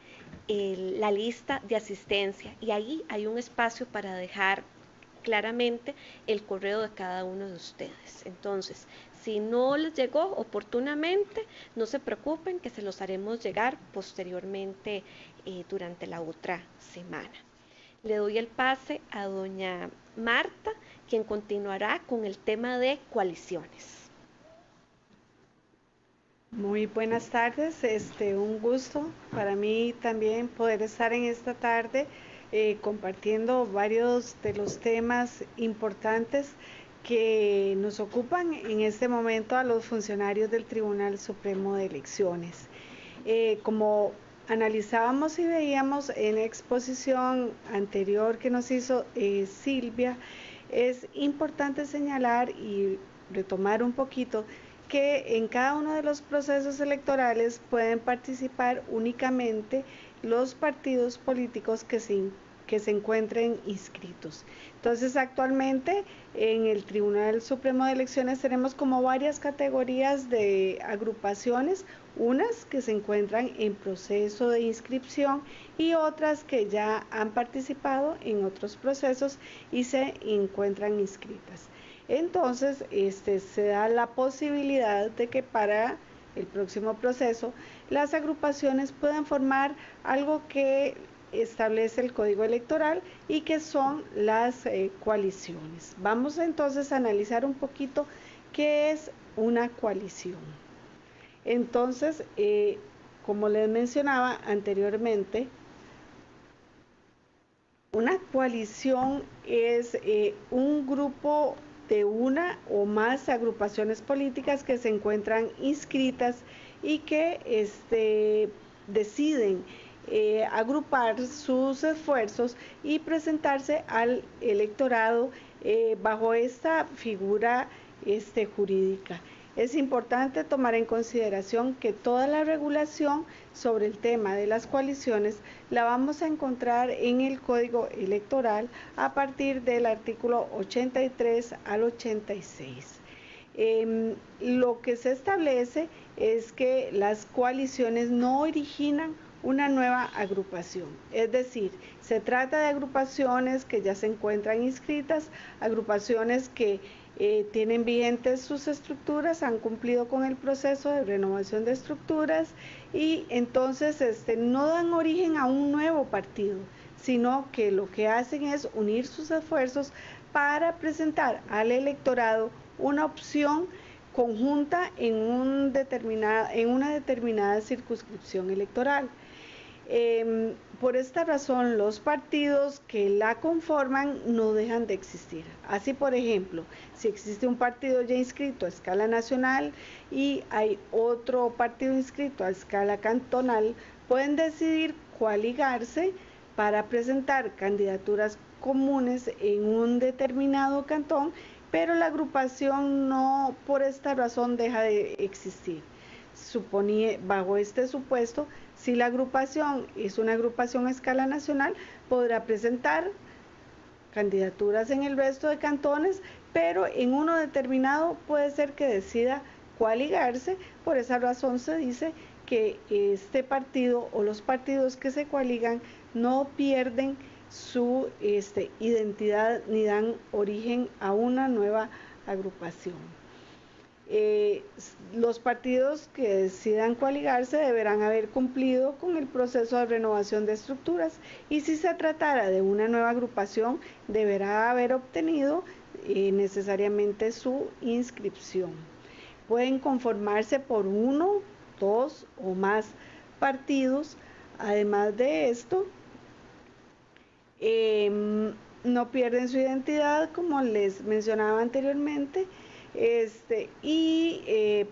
la lista de asistencia, y ahí hay un espacio para dejar claramente el correo de cada uno de ustedes. Entonces, si no les llegó oportunamente, no se preocupen, que se los haremos llegar posteriormente durante la otra semana. Le doy el pase a doña Marta, quien continuará con el tema de coaliciones. Muy buenas tardes, un gusto para mí también poder estar en esta tarde compartiendo varios de los temas importantes que nos ocupan en este momento a los funcionarios del Tribunal Supremo de Elecciones. Como analizábamos y veíamos en la exposición anterior que nos hizo Silvia, es importante señalar y retomar un poquito que en cada uno de los procesos electorales pueden participar únicamente los partidos políticos que se encuentren inscritos. Entonces, actualmente en el Tribunal Supremo de Elecciones tenemos como varias categorías de agrupaciones, unas que se encuentran en proceso de inscripción y otras que ya han participado en otros procesos y se encuentran inscritas. Entonces, se da la posibilidad de que para el próximo proceso las agrupaciones puedan formar algo que establece el Código Electoral y que son las coaliciones. Vamos entonces a analizar un poquito qué es una coalición. Entonces, como les mencionaba anteriormente, una coalición es un grupo de una o más agrupaciones políticas que se encuentran inscritas y que deciden agrupar sus esfuerzos y presentarse al electorado bajo esta figura jurídica. Es importante tomar en consideración que toda la regulación sobre el tema de las coaliciones la vamos a encontrar en el Código Electoral a partir del artículo 83 al 86. Lo que se establece es que las coaliciones no originan una nueva agrupación, es decir, se trata de agrupaciones que ya se encuentran inscritas, agrupaciones que tienen vigentes sus estructuras, han cumplido con el proceso de renovación de estructuras y entonces no dan origen a un nuevo partido, sino que lo que hacen es unir sus esfuerzos para presentar al electorado una opción conjunta en una determinada circunscripción electoral. Por esta razón, los partidos que la conforman no dejan de existir. Así, por ejemplo, si existe un partido ya inscrito a escala nacional y hay otro partido inscrito a escala cantonal, pueden decidir coaligarse para presentar candidaturas comunes en un determinado cantón, pero la agrupación no, por esta razón, deja de existir. Bajo este supuesto, si la agrupación es una agrupación a escala nacional, podrá presentar candidaturas en el resto de cantones, pero en uno determinado puede ser que decida coaligarse. Por esa razón se dice que este partido o los partidos que se coaligan no pierden su identidad ni dan origen a una nueva agrupación. Los partidos que decidan coaligarse deberán haber cumplido con el proceso de renovación de estructuras y si se tratara de una nueva agrupación deberá haber obtenido necesariamente su inscripción. Pueden conformarse por uno, dos o más partidos. Además de esto, no pierden su identidad, como les mencionaba anteriormente,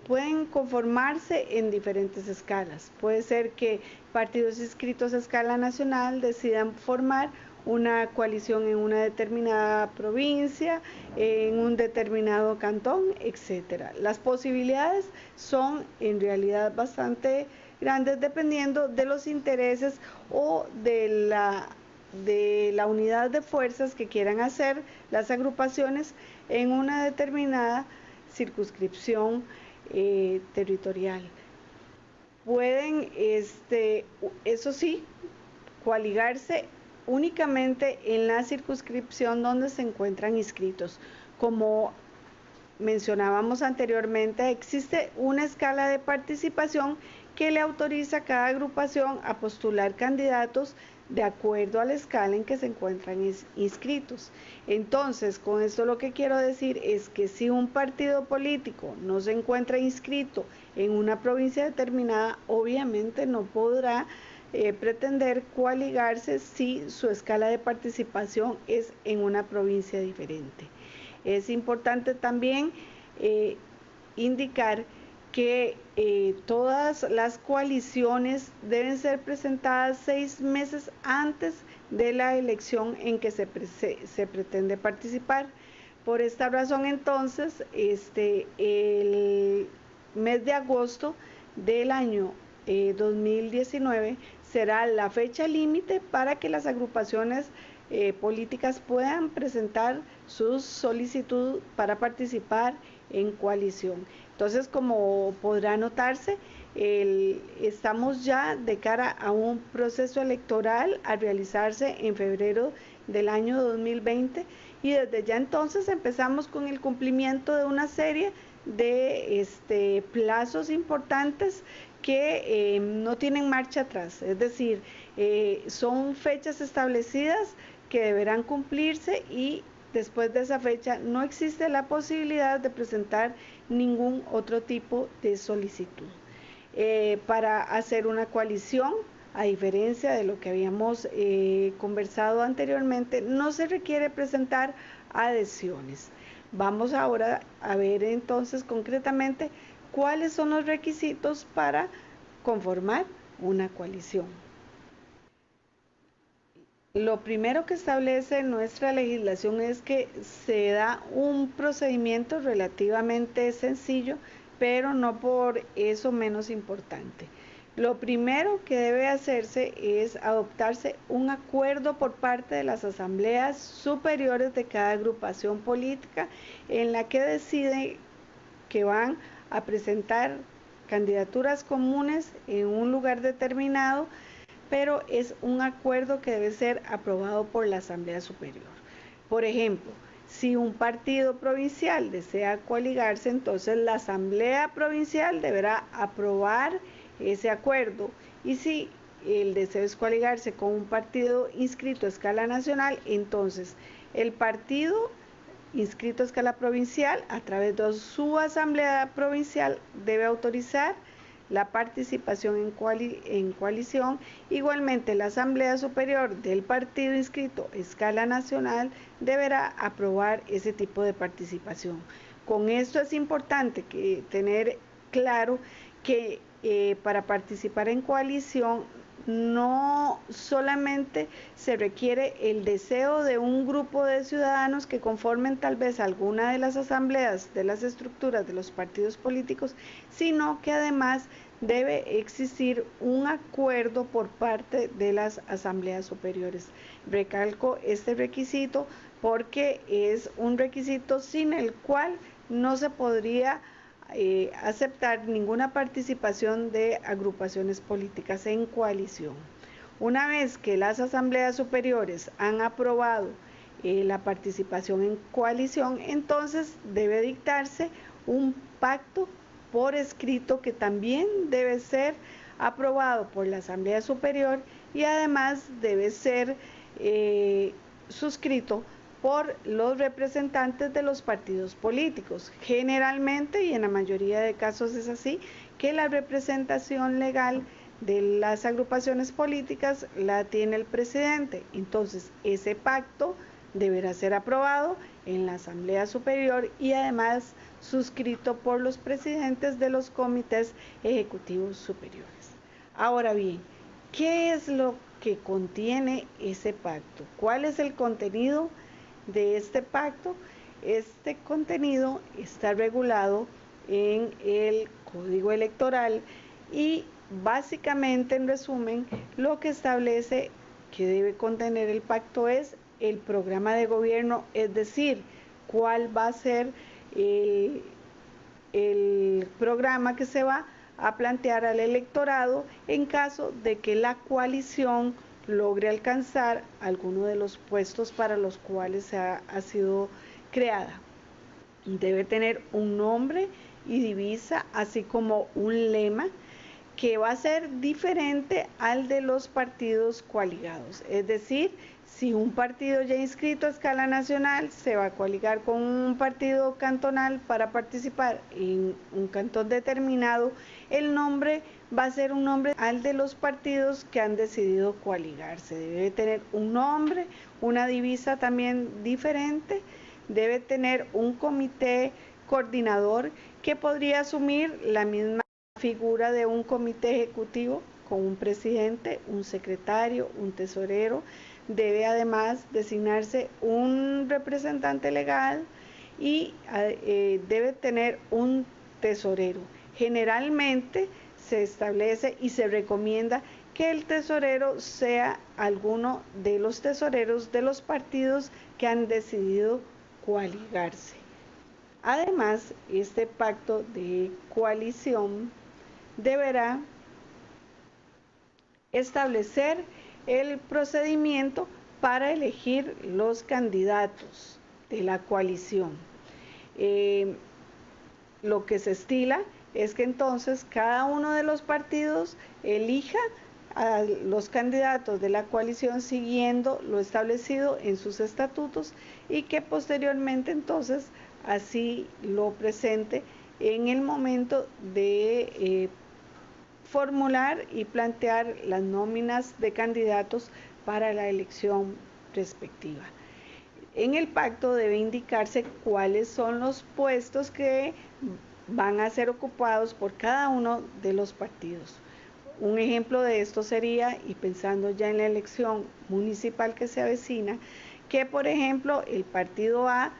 pueden conformarse en diferentes escalas. Puede ser que partidos inscritos a escala nacional decidan formar una coalición en una determinada provincia, en un determinado cantón, etc. Las posibilidades son en realidad bastante grandes dependiendo de los intereses o de la unidad de fuerzas que quieran hacer las agrupaciones en una determinada circunscripción territorial. Pueden, eso sí, coaligarse únicamente en la circunscripción donde se encuentran inscritos. Como mencionábamos anteriormente, existe una escala de participación que le autoriza a cada agrupación a postular candidatos de acuerdo a la escala en que se encuentran inscritos. Entonces, con esto lo que quiero decir es que si un partido político no se encuentra inscrito en una provincia determinada, obviamente no podrá pretender coaligarse si su escala de participación es en una provincia diferente. Es importante también indicar que todas las coaliciones deben ser presentadas 6 meses antes de la elección en que se pretende participar. Por esta razón, entonces, el mes de agosto del año 2019 será la fecha límite para que las agrupaciones políticas puedan presentar su solicitud para participar en coalición. Entonces, como podrá notarse, estamos ya de cara a un proceso electoral a realizarse en febrero del año 2020 y desde ya entonces empezamos con el cumplimiento de una serie de plazos importantes que no tienen marcha atrás, es decir, son fechas establecidas que deberán cumplirse y después de esa fecha no existe la posibilidad de presentar ningún otro tipo de solicitud. Para hacer una coalición, a diferencia de lo que habíamos conversado anteriormente, no se requiere presentar adhesiones. Vamos ahora a ver entonces concretamente cuáles son los requisitos para conformar una coalición. Lo primero que establece nuestra legislación es que se da un procedimiento relativamente sencillo, pero no por eso menos importante. Lo primero que debe hacerse es adoptarse un acuerdo por parte de las asambleas superiores de cada agrupación política en la que decide que van a presentar candidaturas comunes en un lugar determinado, pero es un acuerdo que debe ser aprobado por la Asamblea Superior. Por ejemplo, si un partido provincial desea coaligarse, entonces la Asamblea Provincial deberá aprobar ese acuerdo, y si el deseo es coaligarse con un partido inscrito a escala nacional, entonces el partido inscrito a escala provincial a través de su Asamblea Provincial debe autorizar la participación en coalición. Igualmente, la Asamblea Superior del partido inscrito a escala nacional deberá aprobar ese tipo de participación. Con esto es importante tener claro que para participar en coalición no solamente se requiere el deseo de un grupo de ciudadanos que conformen tal vez alguna de las asambleas de las estructuras de los partidos políticos, sino que además debe existir un acuerdo por parte de las asambleas superiores. Recalco este requisito porque es un requisito sin el cual no se podría aceptar ninguna participación de agrupaciones políticas en coalición. Una vez que las asambleas superiores han aprobado la participación en coalición, entonces debe dictarse un pacto por escrito que también debe ser aprobado por la Asamblea Superior y además debe ser suscrito por los representantes de los partidos políticos. Generalmente, y en la mayoría de casos es así, que la representación legal de las agrupaciones políticas la tiene el presidente. Entonces, ese pacto deberá ser aprobado en la Asamblea Superior y además suscrito por los presidentes de los comités ejecutivos superiores. Ahora bien, ¿qué es lo que contiene ese pacto? ¿Cuál es el contenido de este pacto? Este contenido está regulado en el Código Electoral y básicamente, en resumen, lo que establece que debe contener el pacto es el programa de gobierno, es decir, cuál va a ser el programa que se va a plantear al electorado en caso de que la coalición logre alcanzar alguno de los puestos para los cuales ha sido creada. Debe tener un nombre y divisa, así como un lema que va a ser diferente al de los partidos coaligados. Es decir, si un partido ya inscrito a escala nacional se va a coaligar con un partido cantonal para participar en un cantón determinado, el nombre va a ser un nombre al de los partidos que han decidido coaligarse. Debe tener un nombre, una divisa también diferente, debe tener un comité coordinador que podría asumir la misma figura de un comité ejecutivo con un presidente, un secretario, un tesorero. Debe además designarse un representante legal y debe tener un tesorero. Generalmente se establece y se recomienda que el tesorero sea alguno de los tesoreros de los partidos que han decidido coaligarse. Además, este pacto de coalición deberá establecer el procedimiento para elegir los candidatos de la coalición. Lo que se estila es que entonces cada uno de los partidos elija a los candidatos de la coalición siguiendo lo establecido en sus estatutos y que posteriormente entonces así lo presente en el momento de formular y plantear las nóminas de candidatos para la elección respectiva. En el pacto debe indicarse cuáles son los puestos que van a ser ocupados por cada uno de los partidos. Un ejemplo de esto sería, y pensando ya en la elección municipal que se avecina, que por ejemplo el partido A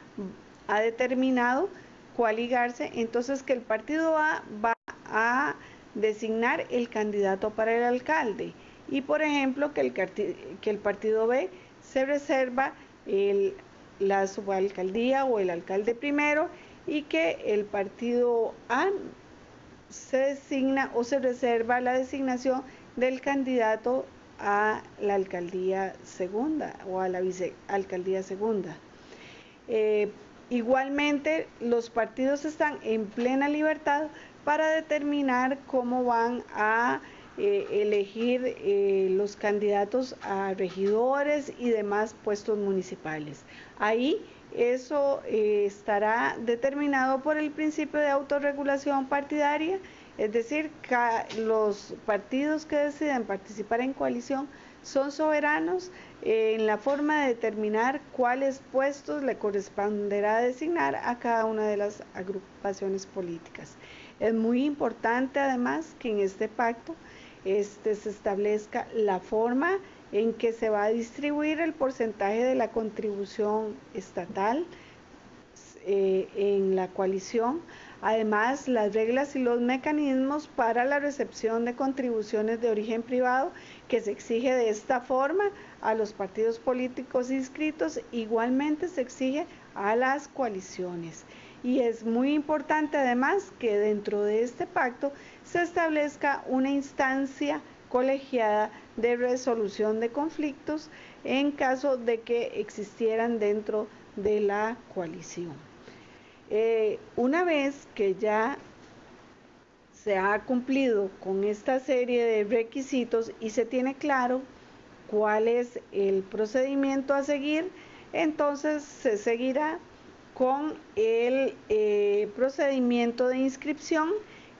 ha determinado coaligarse, entonces que el partido A va a designar el candidato para el alcalde y por ejemplo que el partido B se reserva la subalcaldía o el alcalde primero y que el partido A se designa o se reserva la designación del candidato a la alcaldía segunda o a la vicealcaldía segunda. Igualmente, los partidos están en plena libertad para determinar cómo van a elegir los candidatos a regidores y demás puestos municipales. Ahí eso estará determinado por el principio de autorregulación partidaria, es decir, los partidos que deciden participar en coalición son soberanos en la forma de determinar cuáles puestos le corresponderá designar a cada una de las agrupaciones políticas. Es muy importante además que en este pacto se establezca la forma en que se va a distribuir el porcentaje de la contribución estatal en la coalición. Además, las reglas y los mecanismos para la recepción de contribuciones de origen privado que se exige de esta forma a los partidos políticos inscritos, igualmente se exige a las coaliciones. Y es muy importante además que dentro de este pacto se establezca una instancia colegiada de resolución de conflictos en caso de que existieran dentro de la coalición. Una vez que ya se ha cumplido con esta serie de requisitos y se tiene claro cuál es el procedimiento a seguir, entonces se seguirá con el procedimiento de inscripción,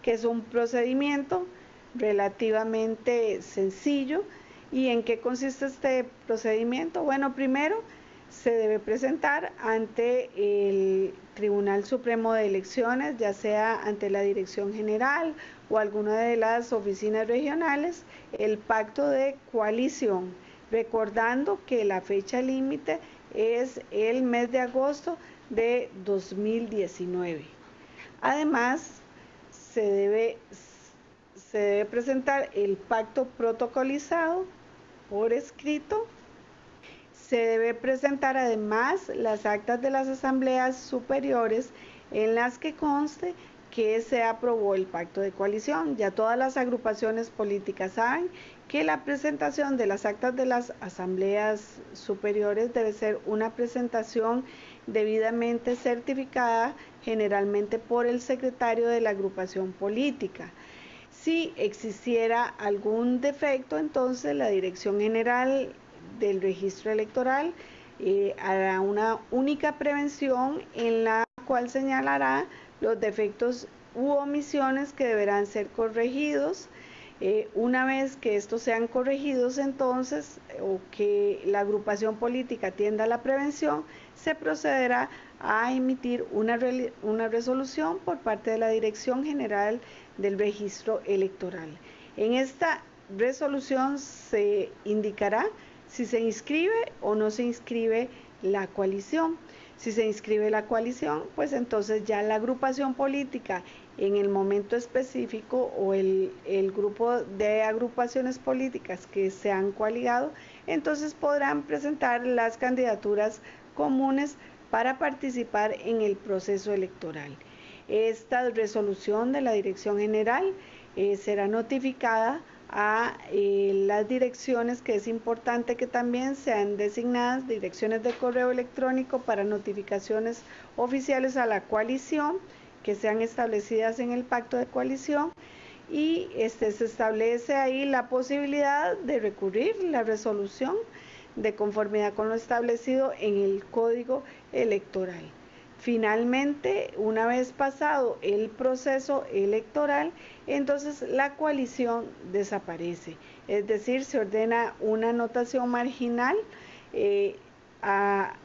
que es un procedimiento relativamente sencillo. ¿Y en qué consiste este procedimiento? Bueno, primero se debe presentar ante el Tribunal Supremo de Elecciones, ya sea ante la Dirección General o alguna de las oficinas regionales, el pacto de coalición, recordando que la fecha límite es el mes de agosto de 2019. Además, se debe presentar el pacto protocolizado por escrito. Se debe presentar además las actas de las asambleas superiores en las que conste que se aprobó el pacto de coalición. Ya todas las agrupaciones políticas saben que la presentación de las actas de las asambleas superiores debe ser una presentación debidamente certificada, generalmente por el secretario de la agrupación política. Si existiera algún defecto, entonces la Dirección General del Registro Electoral hará una única prevención en la cual señalará los defectos u omisiones que deberán ser corregidos. Una vez que estos sean corregidos, entonces, o que la agrupación política atienda a la prevención, se procederá a emitir una resolución por parte de la Dirección General del Registro Electoral. En esta resolución se indicará si se inscribe o no se inscribe la coalición. Si se inscribe la coalición, pues entonces ya la agrupación política en el momento específico o el grupo de agrupaciones políticas que se han coaligado, entonces podrán presentar las candidaturas comunes para participar en el proceso electoral. Esta resolución de la Dirección General será notificada a las direcciones, que es importante que también sean designadas direcciones de correo electrónico para notificaciones oficiales a la coalición que sean establecidas en el pacto de coalición, y se establece ahí la posibilidad de recurrir la resolución de conformidad con lo establecido en el Código Electoral. Finalmente, una vez pasado el proceso electoral, entonces la coalición desaparece, es decir, se ordena una anotación marginal a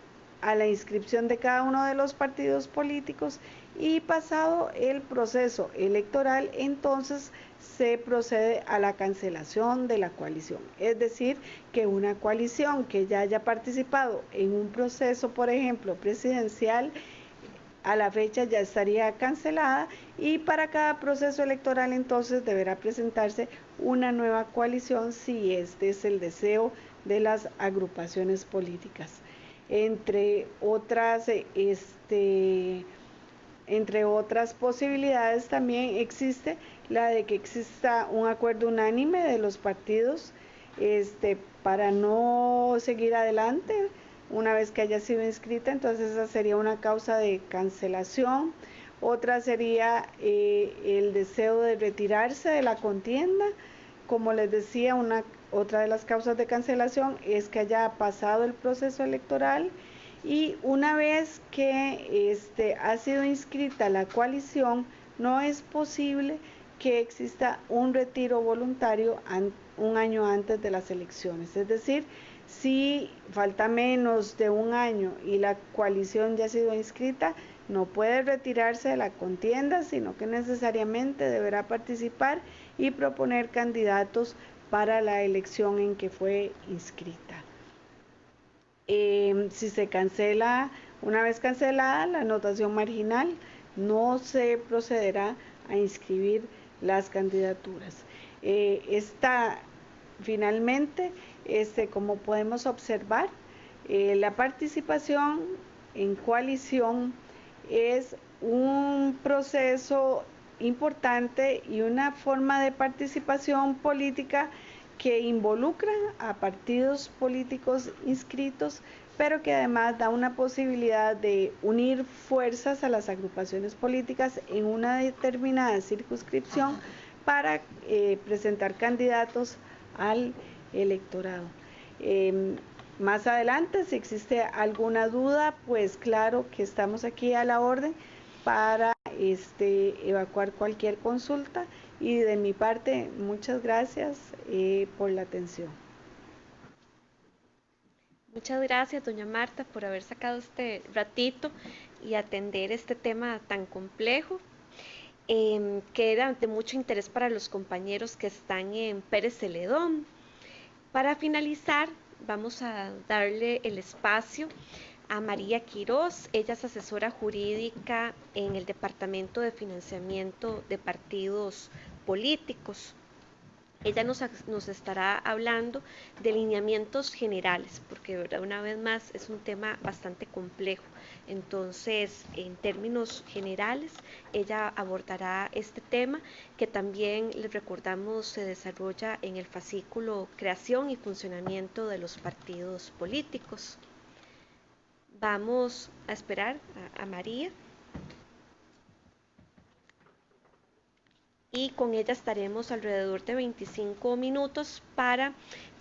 la inscripción de cada uno de los partidos políticos, y pasado el proceso electoral, entonces se procede a la cancelación de la coalición. Es decir, que una coalición que ya haya participado en un proceso, por ejemplo, presidencial, a la fecha ya estaría cancelada, y para cada proceso electoral entonces deberá presentarse una nueva coalición si este es el deseo de las agrupaciones políticas. Entre otras posibilidades también existe la de que exista un acuerdo unánime de los partidos para no seguir adelante una vez que haya sido inscrita. Entonces esa sería una causa de cancelación. Otra sería el deseo de retirarse de la contienda. Como les decía, otra de las causas de cancelación es que haya pasado el proceso electoral, y una vez que ha sido inscrita la coalición, no es posible que exista un retiro voluntario un año antes de las elecciones. Es decir, si falta menos de un año y la coalición ya ha sido inscrita, no puede retirarse de la contienda, sino que necesariamente deberá participar y proponer candidatos para la elección en que fue inscrita. Si se cancela, una vez cancelada la anotación marginal, no se procederá a inscribir las candidaturas. Finalmente, como podemos observar, la participación en coalición es un proceso importante y una forma de participación política que involucra a partidos políticos inscritos, pero que además da una posibilidad de unir fuerzas a las agrupaciones políticas en una determinada circunscripción para presentar candidatos al electorado. Más adelante, si existe alguna duda, pues claro que estamos aquí a la orden para evacuar cualquier consulta, y de mi parte, muchas gracias por la atención. Muchas gracias, doña Marta, por haber sacado este ratito y atender este tema tan complejo, que era de mucho interés para los compañeros que están en Pérez Celedón. Para finalizar, vamos a darle el espacio a María Quiroz. Ella es asesora jurídica en el Departamento de Financiamiento de Partidos Políticos. Ella nos estará hablando de lineamientos generales, porque ¿verdad? Una vez más es un tema bastante complejo. Entonces, en términos generales, ella abordará este tema, que también les recordamos se desarrolla en el fascículo Creación y Funcionamiento de los Partidos Políticos. Vamos a esperar a María. y con ella estaremos alrededor de 25 minutos para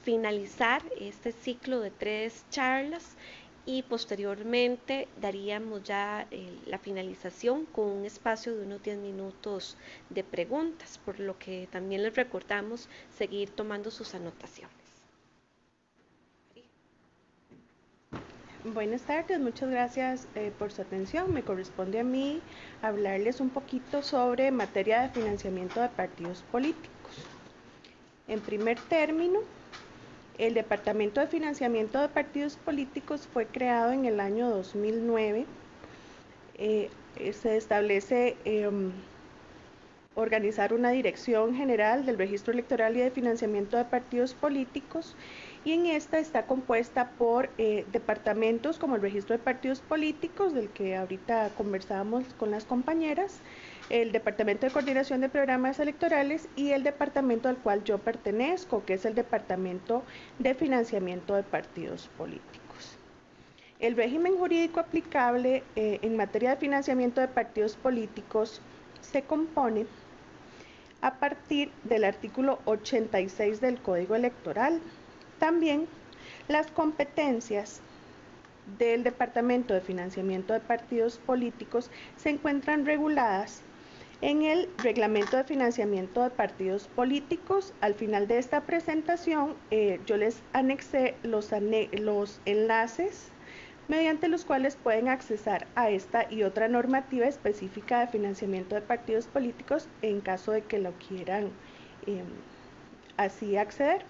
finalizar este ciclo de 3 charlas y posteriormente daríamos ya la finalización con un espacio de unos 10 minutos de preguntas, por lo que también les recordamos seguir tomando sus anotaciones. Buenas tardes, muchas gracias por su atención. Me corresponde a mí hablarles un poquito sobre materia de financiamiento de partidos políticos. En primer término, el Departamento de Financiamiento de Partidos Políticos fue creado en el año 2009. Se establece organizar una dirección general del registro electoral y de financiamiento de partidos políticos, y en esta está compuesta por departamentos como el registro de partidos políticos, del que ahorita conversábamos con las compañeras, el Departamento de Coordinación de Programas Electorales y el departamento al cual yo pertenezco, que es el Departamento de Financiamiento de Partidos Políticos. El régimen jurídico aplicable en materia de financiamiento de partidos políticos se compone a partir del artículo 86 del Código Electoral. También las competencias del Departamento de Financiamiento de Partidos Políticos se encuentran reguladas en el Reglamento de Financiamiento de Partidos Políticos. Al final de esta presentación yo les anexé los enlaces mediante los cuales pueden accesar a esta y otra normativa específica de financiamiento de partidos políticos en caso de que lo quieran así acceder.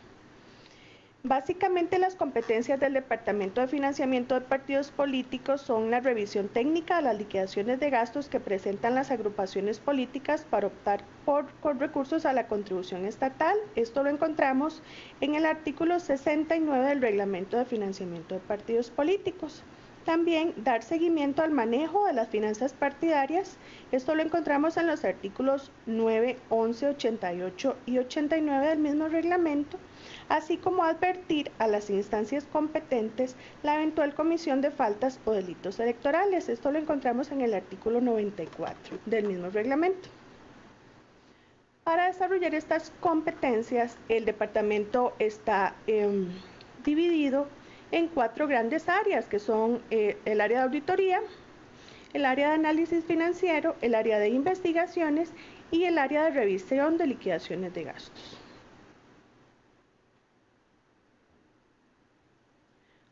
Básicamente las competencias del Departamento de Financiamiento de Partidos Políticos son la revisión técnica de las liquidaciones de gastos que presentan las agrupaciones políticas para optar con recursos a la contribución estatal. Esto lo encontramos en el artículo 69 del Reglamento de Financiamiento de Partidos Políticos. También dar seguimiento al manejo de las finanzas partidarias. Esto lo encontramos en los artículos 9, 11, 88 y 89 del mismo reglamento, así como advertir a las instancias competentes la eventual comisión de faltas o delitos electorales. Esto lo encontramos en el artículo 94 del mismo reglamento. Para desarrollar estas competencias, el departamento está dividido en 4 grandes áreas, que son el área de auditoría, el área de análisis financiero, el área de investigaciones y el área de revisión de liquidaciones de gastos.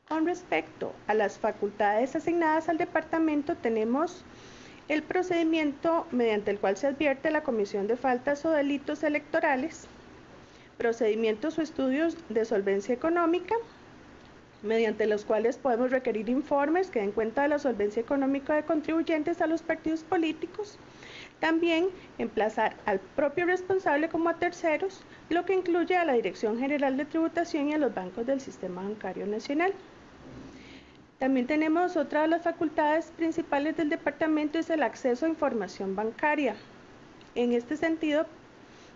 Con respecto a las facultades asignadas al departamento, tenemos el procedimiento mediante el cual se advierte a la comisión de faltas o delitos electorales, procedimientos o estudios de solvencia económica, mediante los cuales podemos requerir informes que den cuenta de la solvencia económica de contribuyentes a los partidos políticos. También emplazar al propio responsable como a terceros, lo que incluye a la Dirección General de Tributación y a los bancos del Sistema Bancario Nacional. También tenemos otra de las facultades principales del departamento, es el acceso a información bancaria. En este sentido,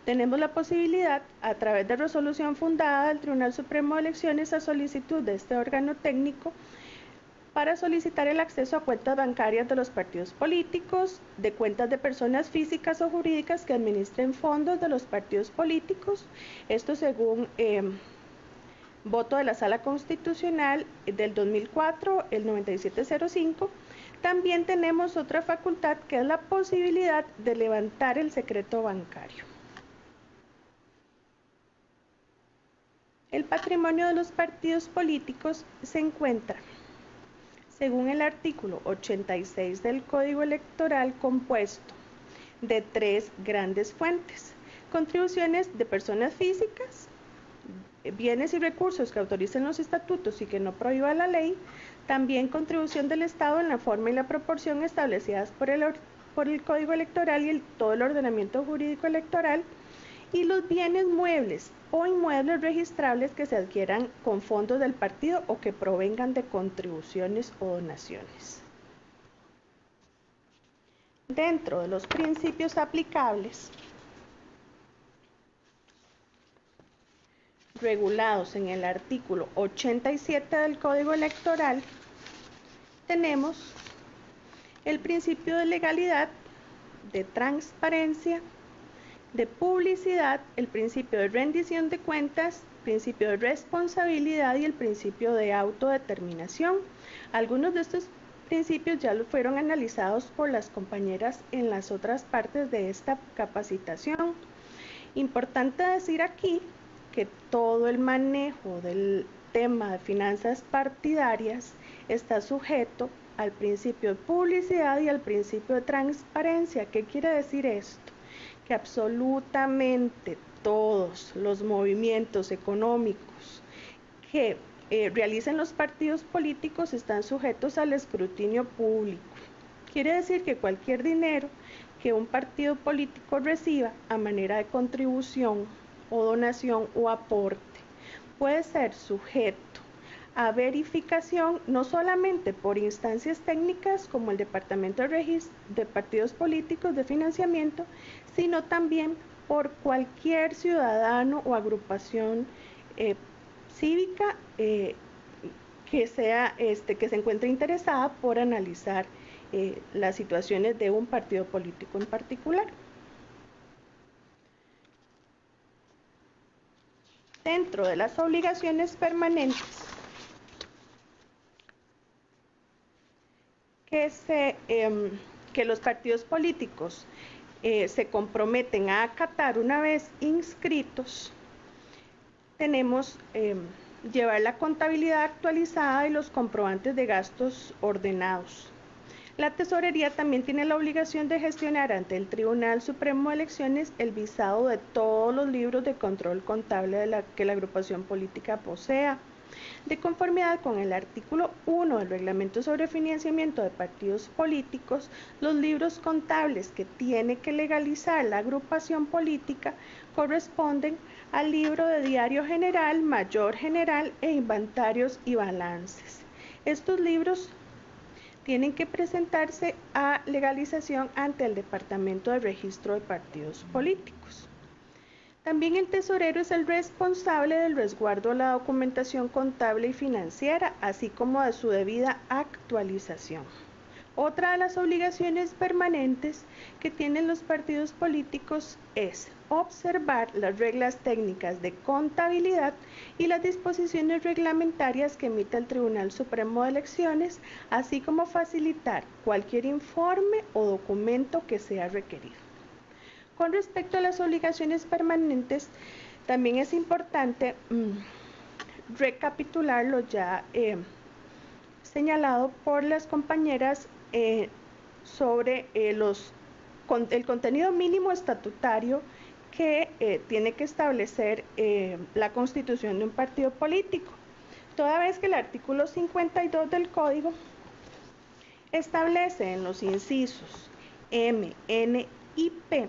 tenemos la posibilidad, a través de resolución fundada del Tribunal Supremo de Elecciones, a solicitud de este órgano técnico, para solicitar el acceso a cuentas bancarias de los partidos políticos, de cuentas de personas físicas o jurídicas que administren fondos de los partidos políticos, esto según voto de la Sala Constitucional del 2004, el 9705. También tenemos otra facultad, que es la posibilidad de levantar el secreto bancario. El patrimonio de los partidos políticos se encuentra, según el artículo 86 del Código Electoral, compuesto de 3 grandes fuentes: contribuciones de personas físicas, bienes y recursos que autoricen los estatutos y que no prohíba la ley, también contribución del Estado en la forma y la proporción establecidas por el Código Electoral y todo el ordenamiento jurídico electoral, y los bienes muebles o inmuebles registrables que se adquieran con fondos del partido o que provengan de contribuciones o donaciones. Dentro de los principios aplicables regulados en el artículo 87 del Código Electoral, tenemos el principio de legalidad, de transparencia, de publicidad, el principio de rendición de cuentas, principio de responsabilidad y el principio de autodeterminación. Algunos de estos principios ya lo fueron analizados por las compañeras en las otras partes de esta capacitación. Importante decir aquí que todo el manejo del tema de finanzas partidarias está sujeto al principio de publicidad y al principio de transparencia. ¿Qué quiere decir esto? Que absolutamente todos los movimientos económicos que realicen los partidos políticos están sujetos al escrutinio público. Quiere decir que cualquier dinero que un partido político reciba a manera de contribución o donación o aporte puede ser sujeto a verificación no solamente por instancias técnicas como el Departamento de Registro de Partidos Políticos de Financiamiento, sino también por cualquier ciudadano o agrupación cívica que se encuentre interesada por analizar las situaciones de un partido político en particular. Dentro de las obligaciones permanentes que los partidos políticos se comprometen a acatar una vez inscritos, tenemos llevar la contabilidad actualizada y los comprobantes de gastos ordenados. La Tesorería también tiene la obligación de gestionar ante el Tribunal Supremo de Elecciones el visado de todos los libros de control contable que la agrupación política posea. De conformidad con el artículo 1 del Reglamento sobre Financiamiento de Partidos Políticos, los libros contables que tiene que legalizar la agrupación política corresponden al libro de Diario General, Mayor General e Inventarios y Balances. Estos libros tienen que presentarse a legalización ante el Departamento de Registro de Partidos Políticos. También el tesorero es el responsable del resguardo de la documentación contable y financiera, así como de su debida actualización. Otra de las obligaciones permanentes que tienen los partidos políticos es observar las reglas técnicas de contabilidad y las disposiciones reglamentarias que emite el Tribunal Supremo de Elecciones, así como facilitar cualquier informe o documento que sea requerido. Con respecto a las obligaciones permanentes, también es importante recapitular lo ya señalado por las compañeras sobre el contenido mínimo estatutario que tiene que establecer la constitución de un partido político, toda vez que el artículo 52 del Código establece en los incisos M, N y P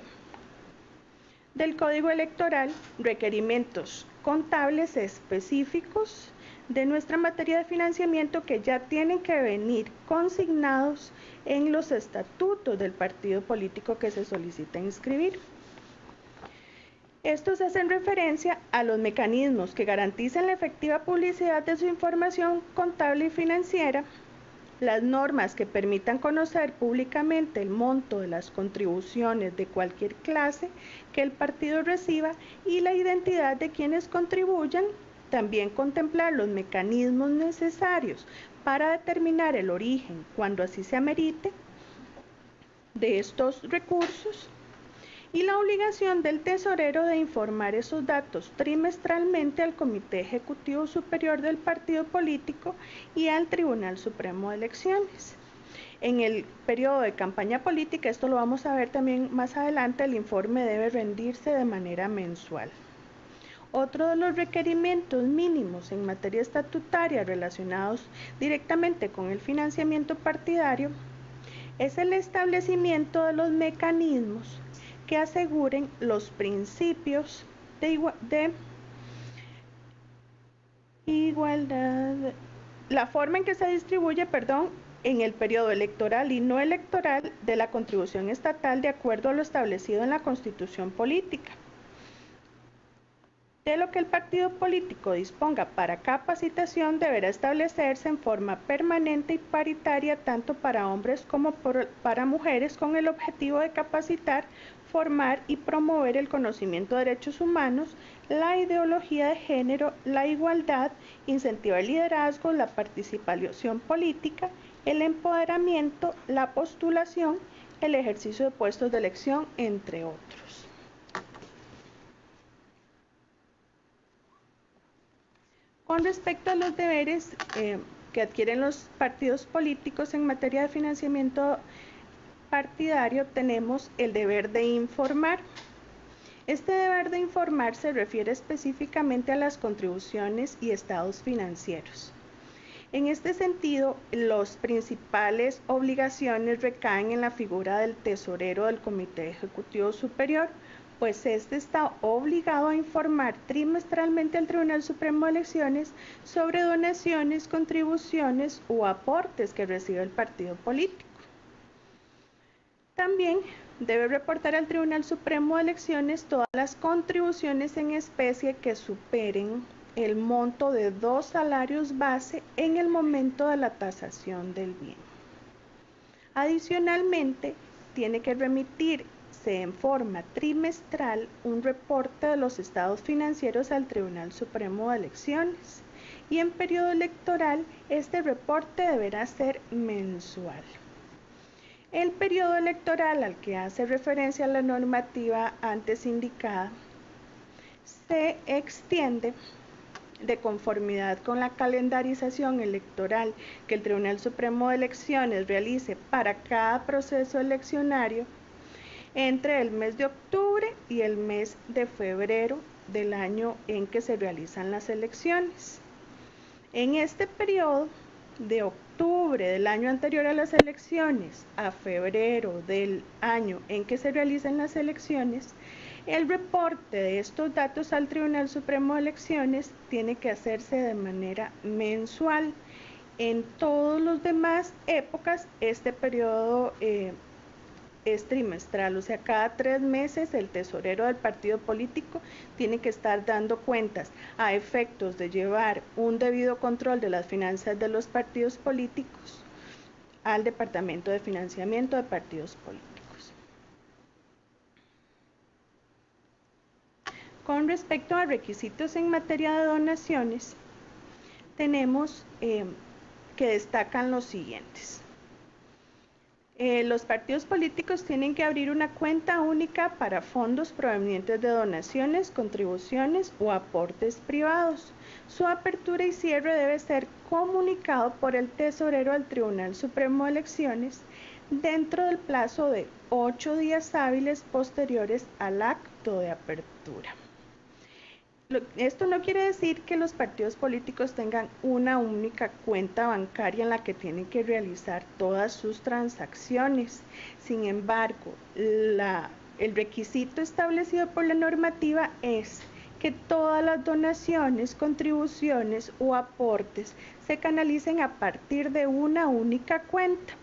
del Código Electoral requerimientos contables específicos de nuestra materia de financiamiento que ya tienen que venir consignados en los estatutos del partido político que se solicita inscribir. Estos hacen referencia a los mecanismos que garanticen la efectiva publicidad de su información contable y financiera, las normas que permitan conocer públicamente el monto de las contribuciones de cualquier clase que el partido reciba y la identidad de quienes contribuyan, también contemplar los mecanismos necesarios para determinar el origen, cuando así se amerite, de estos recursos, y la obligación del tesorero de informar esos datos trimestralmente al Comité Ejecutivo Superior del partido político y al Tribunal Supremo de Elecciones. En el periodo de campaña política, esto lo vamos a ver también más adelante, el informe debe rendirse de manera mensual. Otro de los requerimientos mínimos en materia estatutaria relacionados directamente con el financiamiento partidario es el establecimiento de los mecanismos que aseguren los principios de igualdad, la forma en que se distribuye, en el periodo electoral y no electoral de la contribución estatal de acuerdo a lo establecido en la Constitución Política. De lo que el partido político disponga para capacitación deberá establecerse en forma permanente y paritaria tanto para hombres como para mujeres con el objetivo de capacitar, formar y promover el conocimiento de derechos humanos, la ideología de género, la igualdad, incentivar el liderazgo, la participación política, el empoderamiento, la postulación, el ejercicio de puestos de elección, entre otros. Con respecto a los deberes que adquieren los partidos políticos en materia de financiamiento partidario, tenemos el deber de informar. Este deber de informar se refiere específicamente a las contribuciones y estados financieros. En este sentido, las principales obligaciones recaen en la figura del tesorero del Comité Ejecutivo Superior, pues este está obligado a informar trimestralmente al Tribunal Supremo de Elecciones sobre donaciones, contribuciones o aportes que recibe el partido político. También debe reportar al Tribunal Supremo de Elecciones todas las contribuciones en especie que superen el monto de 2 salarios base en el momento de la tasación del bien. Adicionalmente, tiene que remitirse en forma trimestral un reporte de los estados financieros al Tribunal Supremo de Elecciones y en periodo electoral este reporte deberá ser mensual. El periodo electoral al que hace referencia la normativa antes indicada se extiende de conformidad con la calendarización electoral que el Tribunal Supremo de Elecciones realice para cada proceso eleccionario entre el mes de octubre y el mes de febrero del año en que se realizan las elecciones. En este periodo, de octubre del año anterior a las elecciones a febrero del año en que se realizan las elecciones, el reporte de estos datos al Tribunal Supremo de Elecciones tiene que hacerse de manera mensual. En todas las demás épocas, este periodo es trimestral, o sea, cada 3 meses el tesorero del partido político tiene que estar dando cuentas a efectos de llevar un debido control de las finanzas de los partidos políticos al Departamento de Financiamiento de Partidos Políticos. Con respecto a requisitos en materia de donaciones, tenemos que destacan los siguientes. Los partidos políticos tienen que abrir una cuenta única para fondos provenientes de donaciones, contribuciones o aportes privados. Su apertura y cierre debe ser comunicado por el tesorero al Tribunal Supremo de Elecciones dentro del plazo de 8 días hábiles posteriores al acto de apertura. Esto no quiere decir que los partidos políticos tengan una única cuenta bancaria en la que tienen que realizar todas sus transacciones. Sin embargo, el requisito establecido por la normativa es que todas las donaciones, contribuciones o aportes se canalicen a partir de una única cuenta.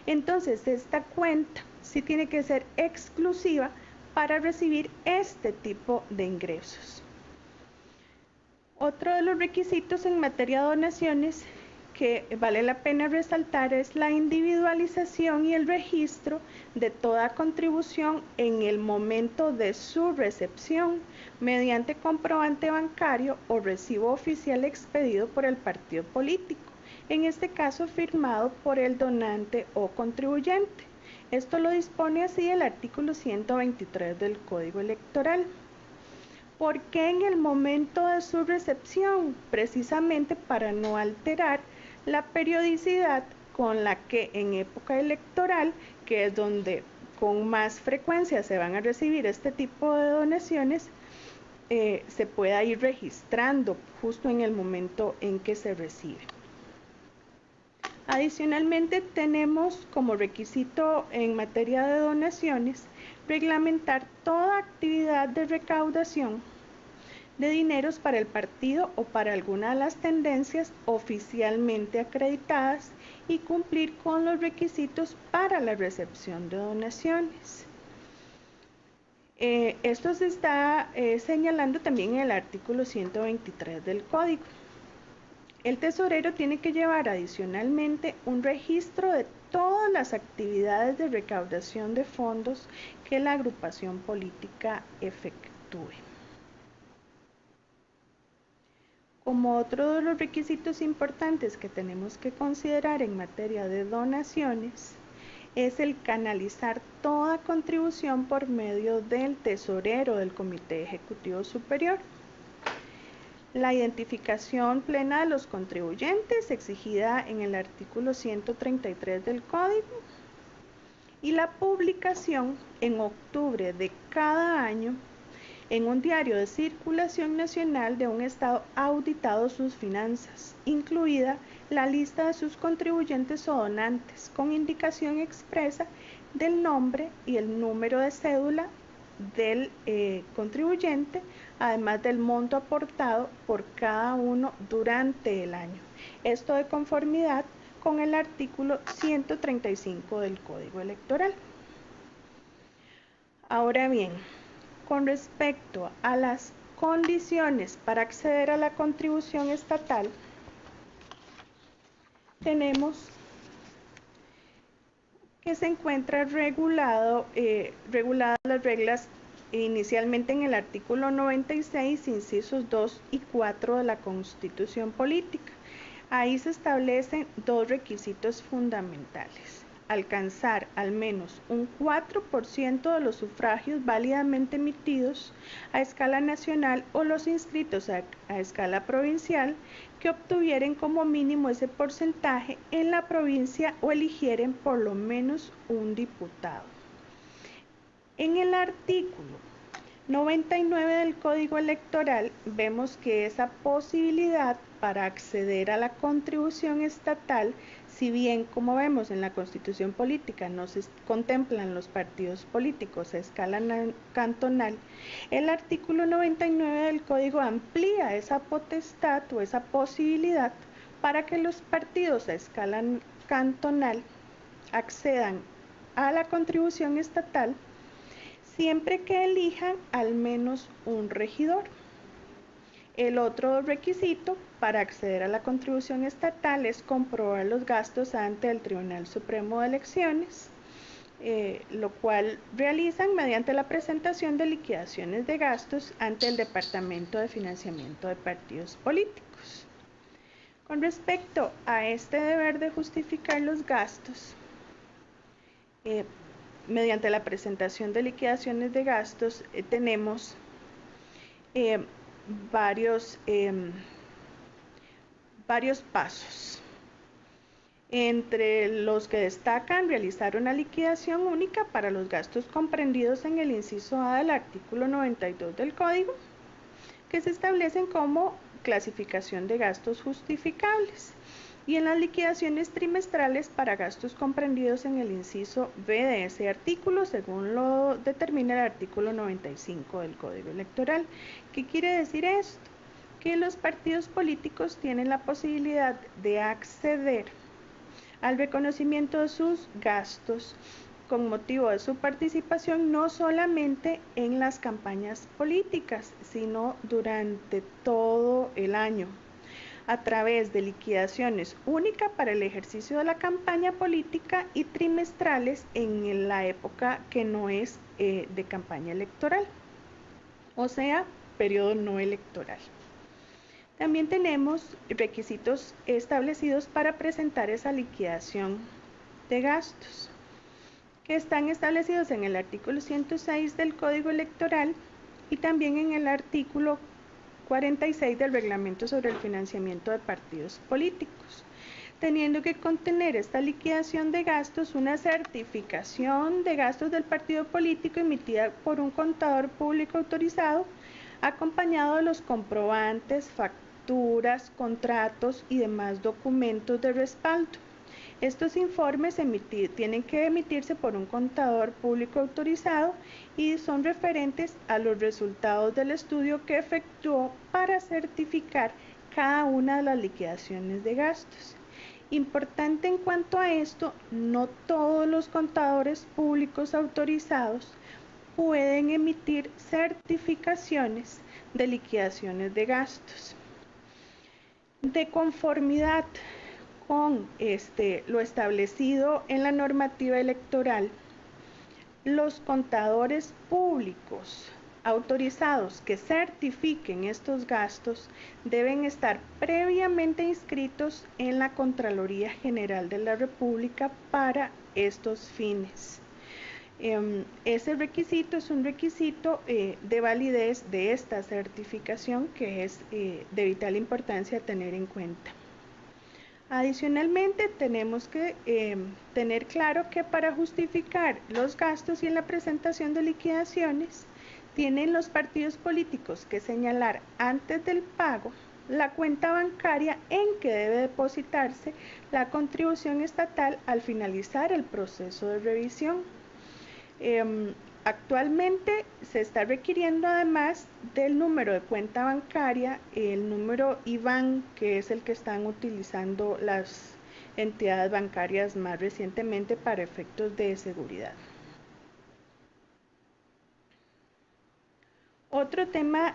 Entonces, esta cuenta sí tiene que ser exclusiva para recibir este tipo de ingresos. Otro de los requisitos en materia de donaciones que vale la pena resaltar es la individualización y el registro de toda contribución en el momento de su recepción mediante comprobante bancario o recibo oficial expedido por el partido político, en este caso firmado por el donante o contribuyente. Esto lo dispone así el artículo 123 del Código Electoral. ¿Por qué en el momento de su recepción? Precisamente para no alterar la periodicidad con la que en época electoral, que es donde con más frecuencia se van a recibir este tipo de donaciones, se pueda ir registrando justo en el momento en que se recibe. Adicionalmente, tenemos como requisito en materia de donaciones reglamentar toda actividad de recaudación de dineros para el partido o para alguna de las tendencias oficialmente acreditadas y cumplir con los requisitos para la recepción de donaciones. Esto se está señalando también en el artículo 123 del Código. El tesorero tiene que llevar adicionalmente un registro de todas las actividades de recaudación de fondos que la agrupación política efectúe. Como otro de los requisitos importantes que tenemos que considerar en materia de donaciones, es el canalizar toda contribución por medio del tesorero del Comité Ejecutivo Superior. La identificación plena de los contribuyentes exigida en el artículo 133 del Código y la publicación en octubre de cada año en un diario de circulación nacional de un estado auditado sus finanzas, incluida la lista de sus contribuyentes o donantes, con indicación expresa del nombre y el número de cédula del contribuyente, además del monto aportado por cada uno durante el año. Esto de conformidad con el artículo 135 del Código Electoral. Ahora bien, con respecto a las condiciones para acceder a la contribución estatal, tenemos que se encuentra reguladas las reglas inicialmente en el artículo 96, incisos 2 y 4 de la Constitución Política. Ahí se establecen dos requisitos fundamentales: alcanzar al menos un 4% de los sufragios válidamente emitidos a escala nacional o los inscritos a escala provincial que obtuvieren como mínimo ese porcentaje en la provincia o eligieren por lo menos un diputado. En el artículo 99 del Código Electoral vemos que esa posibilidad para acceder a la contribución estatal, si bien como vemos en la Constitución Política no se contemplan los partidos políticos a escala cantonal, el artículo 99 del Código amplía esa potestad o esa posibilidad para que los partidos a escala cantonal accedan a la contribución estatal siempre que elijan al menos un regidor. El otro requisito para acceder a la contribución estatal es comprobar los gastos ante el Tribunal Supremo de Elecciones, lo cual realizan mediante la presentación de liquidaciones de gastos ante el Departamento de Financiamiento de Partidos Políticos. Con respecto a este deber de justificar los gastos, mediante la presentación de liquidaciones de gastos, tenemos varios pasos, entre los que destacan realizar una liquidación única para los gastos comprendidos en el inciso A del artículo 92 del Código, que se establecen como clasificación de gastos justificables, y en las liquidaciones trimestrales para gastos comprendidos en el inciso B de ese artículo, según lo determina el artículo 95 del Código Electoral. ¿Qué quiere decir esto? Que los partidos políticos tienen la posibilidad de acceder al reconocimiento de sus gastos con motivo de su participación no solamente en las campañas políticas, sino durante todo el año, a través de liquidaciones únicas para el ejercicio de la campaña política y trimestrales en la época que no es de campaña electoral, o sea, periodo no electoral. También tenemos requisitos establecidos para presentar esa liquidación de gastos, que están establecidos en el artículo 106 del Código Electoral y también en el artículo 46 del Reglamento sobre el financiamiento de partidos políticos, teniendo que contener esta liquidación de gastos una certificación de gastos del partido político emitida por un contador público autorizado, acompañado de los comprobantes, facturas, contratos y demás documentos de respaldo. Estos informes tienen que emitirse por un contador público autorizado y son referentes a los resultados del estudio que efectuó para certificar cada una de las liquidaciones de gastos. Importante en cuanto a esto, no todos los contadores públicos autorizados pueden emitir certificaciones de liquidaciones de gastos. De conformidad con lo establecido en la normativa electoral, los contadores públicos autorizados que certifiquen estos gastos deben estar previamente inscritos en la Contraloría General de la República para estos fines. Ese requisito es un requisito de validez de esta certificación que es de vital importancia tener en cuenta. Adicionalmente, tenemos que tener claro que para justificar los gastos y en la presentación de liquidaciones, tienen los partidos políticos que señalar antes del pago la cuenta bancaria en que debe depositarse la contribución estatal al finalizar el proceso de revisión. Actualmente se está requiriendo, además del número de cuenta bancaria, el número IBAN, que es el que están utilizando las entidades bancarias más recientemente para efectos de seguridad. Otro tema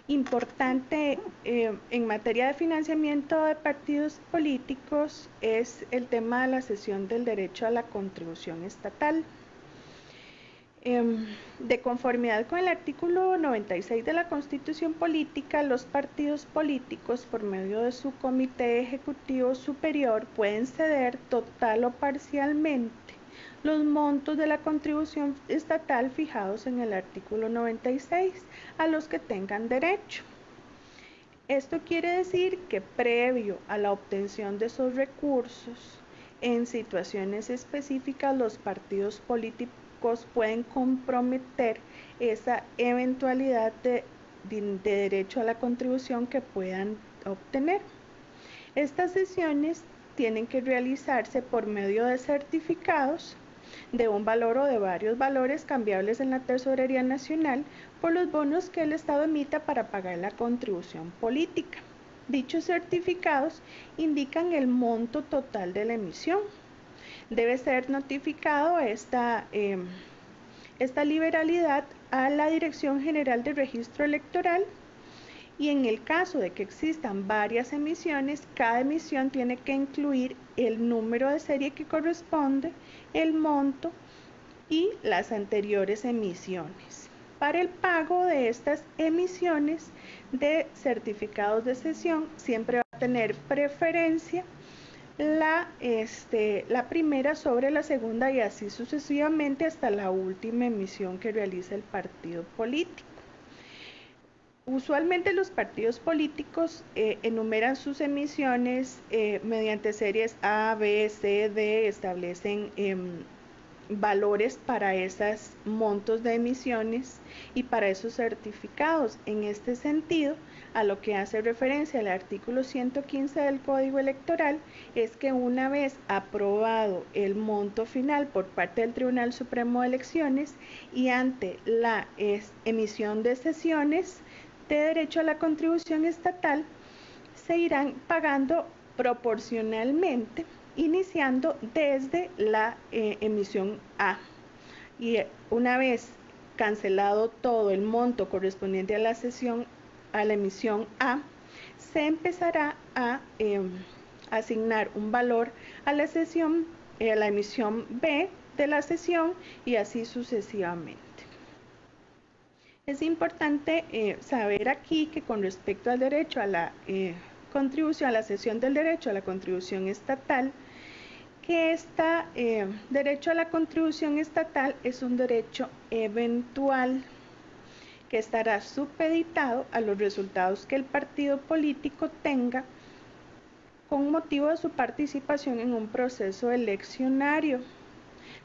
importante en materia de financiamiento de partidos políticos es el tema de la cesión del derecho a la contribución estatal. De conformidad con el artículo 96 de la Constitución Política, los partidos políticos, por medio de su Comité Ejecutivo Superior, pueden ceder total o parcialmente los montos de la contribución estatal fijados en el artículo 96 a los que tengan derecho. Esto quiere decir que previo a la obtención de esos recursos, en situaciones específicas, los partidos políticos pueden comprometer esa eventualidad de derecho a la contribución que puedan obtener. Estas sesiones tienen que realizarse por medio de certificados de un valor o de varios valores cambiables en la Tesorería Nacional por los bonos que el Estado emita para pagar la contribución política. Dichos certificados indican el monto total de la emisión. Debe ser notificado esta liberalidad a la Dirección General de Registro Electoral, y en el caso de que existan varias emisiones, cada emisión tiene que incluir el número de serie que corresponde, el monto y las anteriores emisiones. Para el pago de estas emisiones de certificados de cesión, siempre va a tener preferencia la primera sobre la segunda y así sucesivamente hasta la última emisión que realiza el partido político. Usualmente los partidos políticos enumeran sus emisiones mediante series A, B, C, D, establecen valores para esos montos de emisiones y para esos certificados. En este sentido, a lo que hace referencia el artículo 115 del Código Electoral es que una vez aprobado el monto final por parte del Tribunal Supremo de Elecciones y ante la emisión de sesiones de derecho a la contribución estatal, se irán pagando proporcionalmente, iniciando desde la emisión A. Y una vez cancelado todo el monto correspondiente a la emisión A, se empezará a asignar un valor a la emisión B de la sesión y así sucesivamente. Es importante saber aquí que con respecto al derecho a la contribución, a la cesión del derecho a la contribución estatal, que derecho a la contribución estatal es un derecho eventual que estará supeditado a los resultados que el partido político tenga con motivo de su participación en un proceso eleccionario.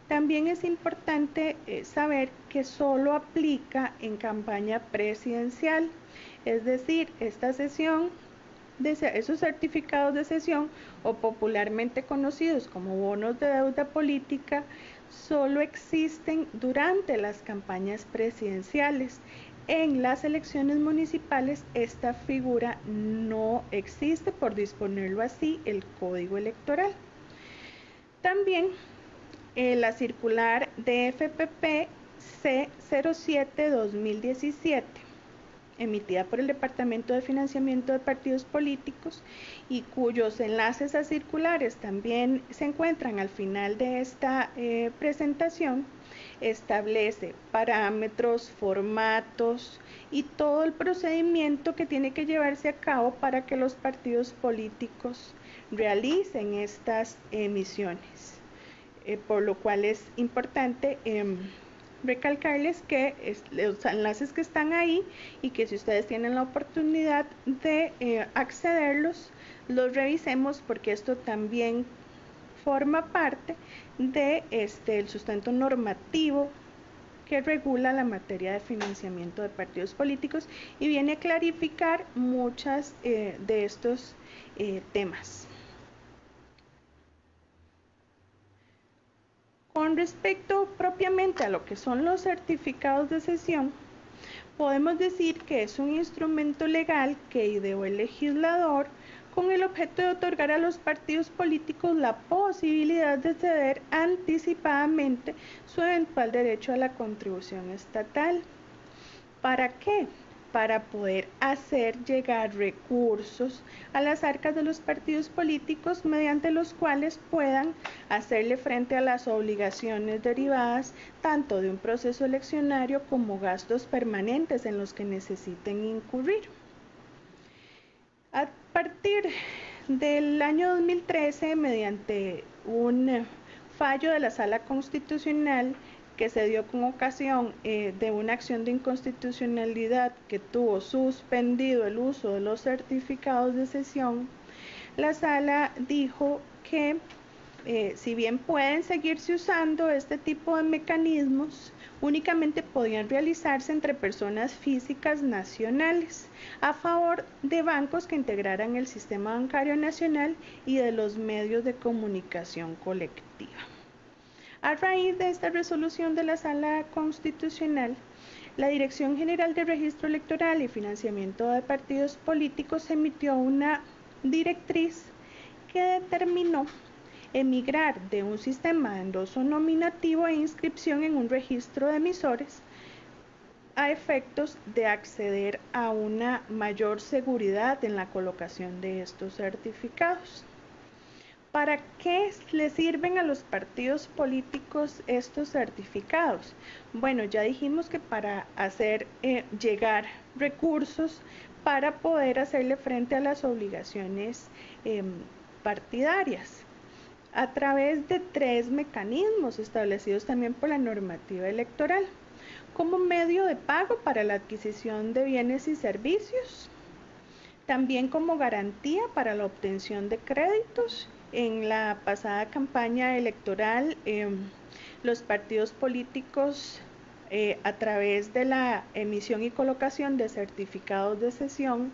También es importante saber que solo aplica en campaña presidencial, es decir, esta sesión, esos certificados de cesión o popularmente conocidos como bonos de deuda política, solo existen durante las campañas presidenciales. En las elecciones municipales esta figura no existe, por disponerlo así el Código Electoral. También la circular de FPP C07-2017, emitida por el Departamento de Financiamiento de Partidos Políticos y cuyos enlaces a circulares también se encuentran al final de esta presentación, establece parámetros, formatos y todo el procedimiento que tiene que llevarse a cabo para que los partidos políticos realicen estas emisiones, por lo cual es importante recalcarles que los enlaces que están ahí y que si ustedes tienen la oportunidad de accederlos, los revisemos, porque esto también forma parte de el sustento normativo que regula la materia de financiamiento de partidos políticos y viene a clarificar muchas de estos temas. Con respecto propiamente a lo que son los certificados de cesión, podemos decir que es un instrumento legal que ideó el legislador con el objeto de otorgar a los partidos políticos la posibilidad de ceder anticipadamente su eventual derecho a la contribución estatal. ¿Para qué? Para poder hacer llegar recursos a las arcas de los partidos políticos mediante los cuales puedan hacerle frente a las obligaciones derivadas tanto de un proceso eleccionario como gastos permanentes en los que necesiten incurrir. A partir del año 2013, mediante un fallo de la Sala Constitucional que se dio con ocasión de una acción de inconstitucionalidad que tuvo suspendido el uso de los certificados de cesión, la Sala dijo que si bien pueden seguirse usando este tipo de mecanismos, únicamente podían realizarse entre personas físicas nacionales a favor de bancos que integraran el sistema bancario nacional y de los medios de comunicación colectiva. A raíz de esta resolución de la Sala Constitucional, la Dirección General de Registro Electoral y Financiamiento de Partidos Políticos emitió una directriz que determinó emigrar de un sistema de endoso nominativo e inscripción en un registro de emisores a efectos de acceder a una mayor seguridad en la colocación de estos certificados. ¿Para qué le sirven a los partidos políticos estos certificados? Bueno, ya dijimos que para hacer llegar recursos para poder hacerle frente a las obligaciones partidarias a través de 3 mecanismos establecidos también por la normativa electoral, como medio de pago para la adquisición de bienes y servicios, también como garantía para la obtención de créditos. En la pasada campaña electoral, los partidos políticos, a través de la emisión y colocación de certificados de cesión,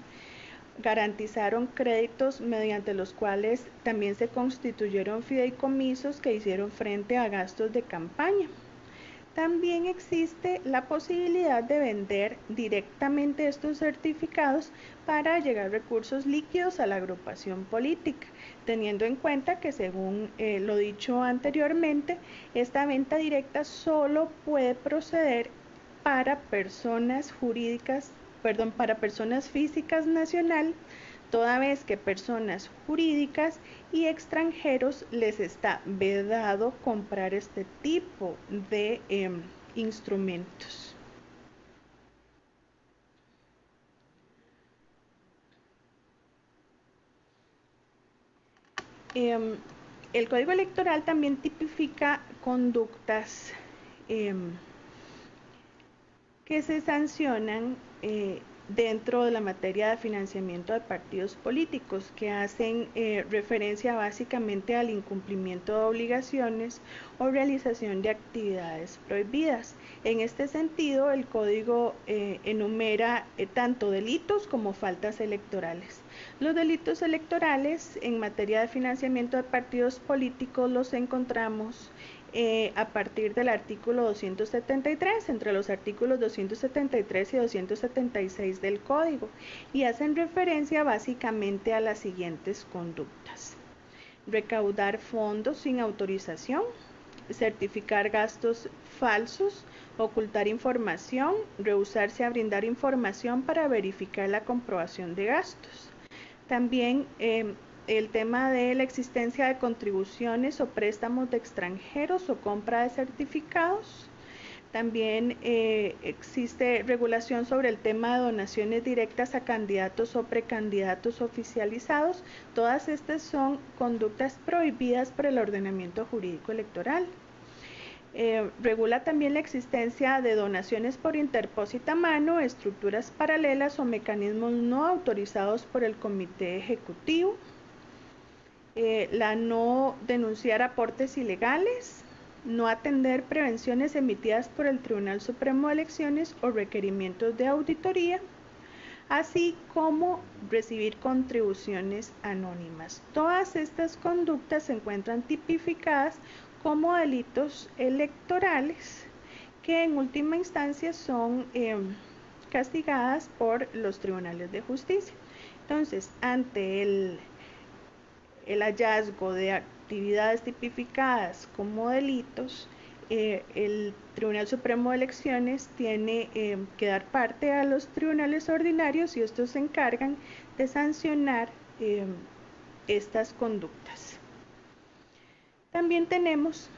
garantizaron créditos mediante los cuales también se constituyeron fideicomisos que hicieron frente a gastos de campaña. También existe la posibilidad de vender directamente estos certificados para llegar recursos líquidos a la agrupación política, teniendo en cuenta que, según lo dicho anteriormente, esta venta directa solo puede proceder para personas físicas nacional, toda vez que personas jurídicas y extranjeros les está vedado comprar este tipo de instrumentos. El Código Electoral también tipifica conductas que se sancionan dentro de la materia de financiamiento de partidos políticos, que hacen referencia básicamente al incumplimiento de obligaciones o realización de actividades prohibidas. En este sentido, el código enumera tanto delitos como faltas electorales. Los delitos electorales en materia de financiamiento de partidos políticos los encontramos a partir del artículo 273, entre los artículos 273 y 276 del Código, y hacen referencia básicamente a las siguientes conductas: recaudar fondos sin autorización, certificar gastos falsos ocultar información, rehusarse a brindar información para verificar la comprobación de gastos. También el tema de la existencia de contribuciones o préstamos de extranjeros o compra de certificados. También existe regulación sobre el tema de donaciones directas a candidatos o precandidatos oficializados. Todas estas son conductas prohibidas por el ordenamiento jurídico electoral. Regula también la existencia de donaciones por interpósita mano, estructuras paralelas o mecanismos no autorizados por el comité ejecutivo. La no denunciar aportes ilegales, no atender prevenciones emitidas por el Tribunal Supremo de Elecciones o requerimientos de auditoría, así como recibir contribuciones anónimas. Todas estas conductas se encuentran tipificadas como delitos electorales que en última instancia son castigadas por los tribunales de justicia. Entonces, ante el hallazgo de actividades tipificadas como delitos, el Tribunal Supremo de Elecciones tiene que dar parte a los tribunales ordinarios y estos se encargan de sancionar estas conductas. También tenemos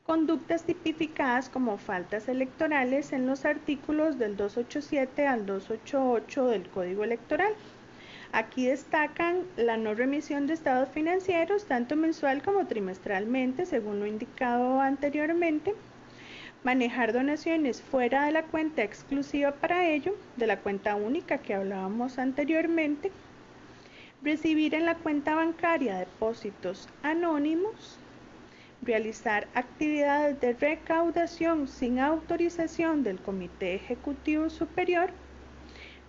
conductas tipificadas como faltas electorales en los artículos del 287 al 288 del Código Electoral. Aquí destacan la no remisión de estados financieros, tanto mensual como trimestralmente, según lo indicado anteriormente. Manejar donaciones fuera de la cuenta exclusiva para ello, de la cuenta única que hablábamos anteriormente. Recibir en la cuenta bancaria depósitos anónimos. Realizar actividades de recaudación sin autorización del Comité Ejecutivo Superior.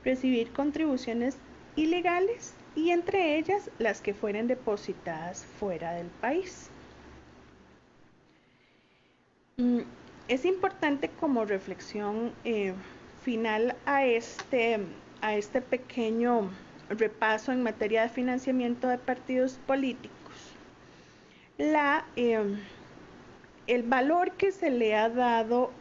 Recibir contribuciones ilegales y entre ellas las que fueren depositadas fuera del país. Es importante como reflexión final a este pequeño repaso en materia de financiamiento de partidos políticos, el valor que se le ha dado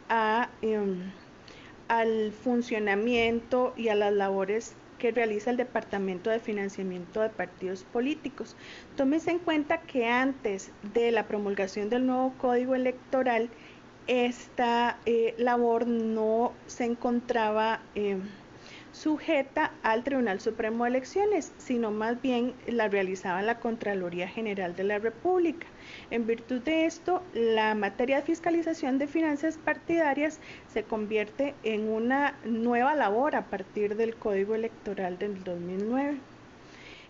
al funcionamiento y a las labores que realiza el Departamento de Financiamiento de Partidos Políticos. Tómese en cuenta que antes de la promulgación del nuevo Código Electoral, esta labor no se encontraba sujeta al Tribunal Supremo de Elecciones, sino más bien la realizaba la Contraloría General de la República. En virtud de esto, la materia de fiscalización de finanzas partidarias se convierte en una nueva labor a partir del Código Electoral del 2009.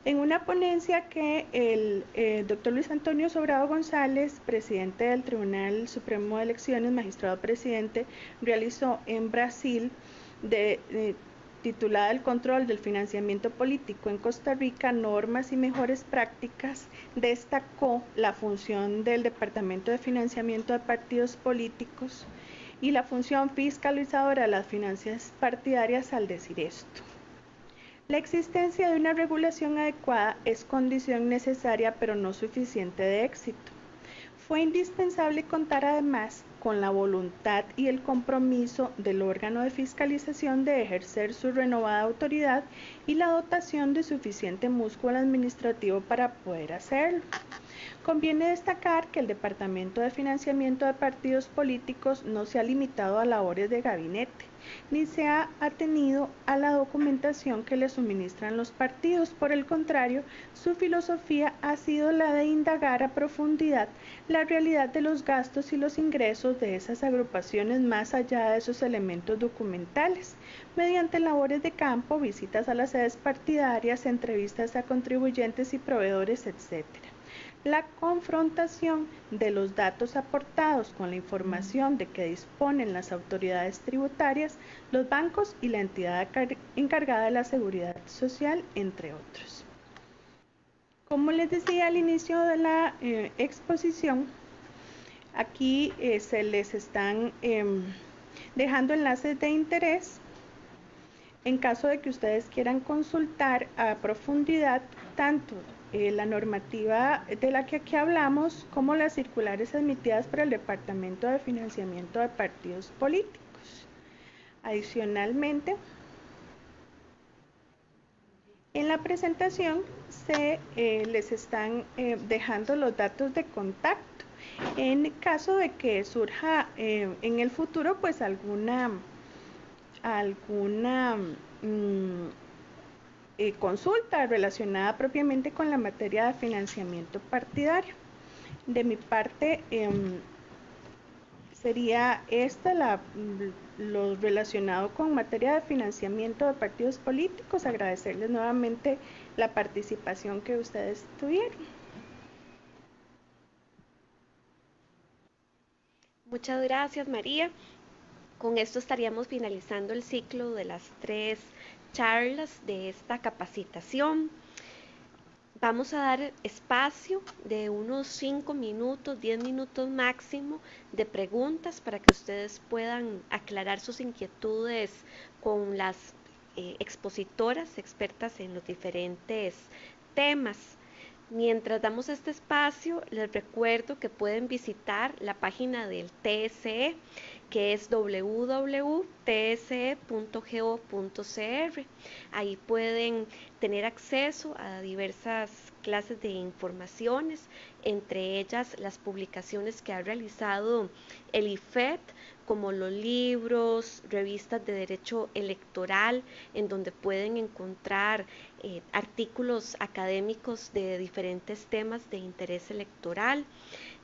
En una ponencia que el doctor Luis Antonio Sobrado González, presidente del Tribunal Supremo de Elecciones, magistrado presidente, realizó en Brasil, titulada El control del financiamiento político en Costa Rica, normas y mejores prácticas, destacó la función del Departamento de Financiamiento de Partidos Políticos y la función fiscalizadora de las finanzas partidarias al decir esto. La existencia de una regulación adecuada es condición necesaria pero no suficiente de éxito. Fue indispensable contar además con la voluntad y el compromiso del órgano de fiscalización de ejercer su renovada autoridad y la dotación de suficiente músculo administrativo para poder hacerlo. Conviene destacar que el Departamento de Financiamiento de Partidos Políticos no se ha limitado a labores de gabinete, ni se ha atenido a la documentación que le suministran los partidos. Por el contrario, su filosofía ha sido la de indagar a profundidad la realidad de los gastos y los ingresos de esas agrupaciones más allá de esos elementos documentales, mediante labores de campo, visitas a las sedes partidarias, entrevistas a contribuyentes y proveedores, etc. La confrontación de los datos aportados con la información de que disponen las autoridades tributarias, los bancos y la entidad encargada de la seguridad social, entre otros. Como les decía al inicio de la exposición, aquí se les están dejando enlaces de interés en caso de que ustedes quieran consultar a profundidad tanto la normativa de la que aquí hablamos, como las circulares emitidas por el Departamento de Financiamiento de Partidos Políticos. Adicionalmente, en la presentación les están dejando los datos de contacto en caso de que surja en el futuro pues alguna consulta relacionada propiamente con la materia de financiamiento partidario. De mi parte sería lo relacionado con materia de financiamiento de partidos políticos. Agradecerles nuevamente la participación que ustedes tuvieron. Muchas gracias, María. Con esto estaríamos finalizando el ciclo de las 3 charlas de esta capacitación. Vamos a dar espacio de unos 5 minutos, 10 minutos máximo de preguntas para que ustedes puedan aclarar sus inquietudes con las expositoras expertas en los diferentes temas. Mientras damos este espacio, les recuerdo que pueden visitar la página del TSE, que es www.tse.go.cr. Ahí pueden tener acceso a diversas clases de informaciones, entre ellas las publicaciones que ha realizado el IFET, como los libros, revistas de derecho electoral, en donde pueden encontrar artículos académicos de diferentes temas de interés electoral.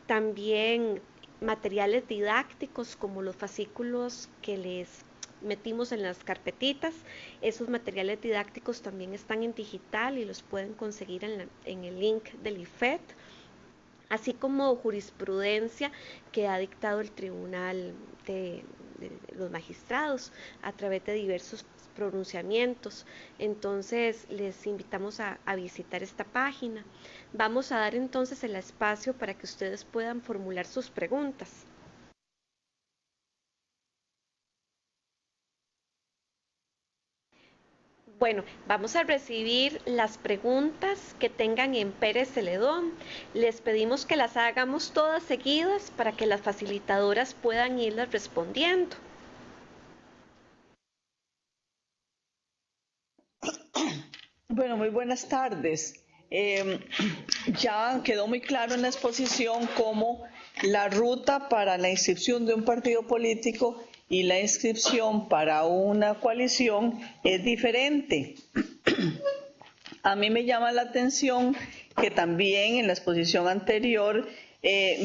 También materiales didácticos como los fascículos que les metimos en las carpetitas. Esos materiales didácticos también están en digital y los pueden conseguir en el link del IFET, así como jurisprudencia que ha dictado el Tribunal de los Magistrados a través de diversos pronunciamientos. Entonces les invitamos a visitar esta página. Vamos a dar entonces el espacio para que ustedes puedan formular sus preguntas. Bueno, vamos a recibir las preguntas que tengan en Pérez Celedón. Les pedimos que las hagamos todas seguidas para que las facilitadoras puedan irlas respondiendo. Bueno, muy buenas tardes. Ya quedó muy claro en la exposición cómo la ruta para la inscripción de un partido político y la inscripción para una coalición es diferente. A mí me llama la atención que también en la exposición anterior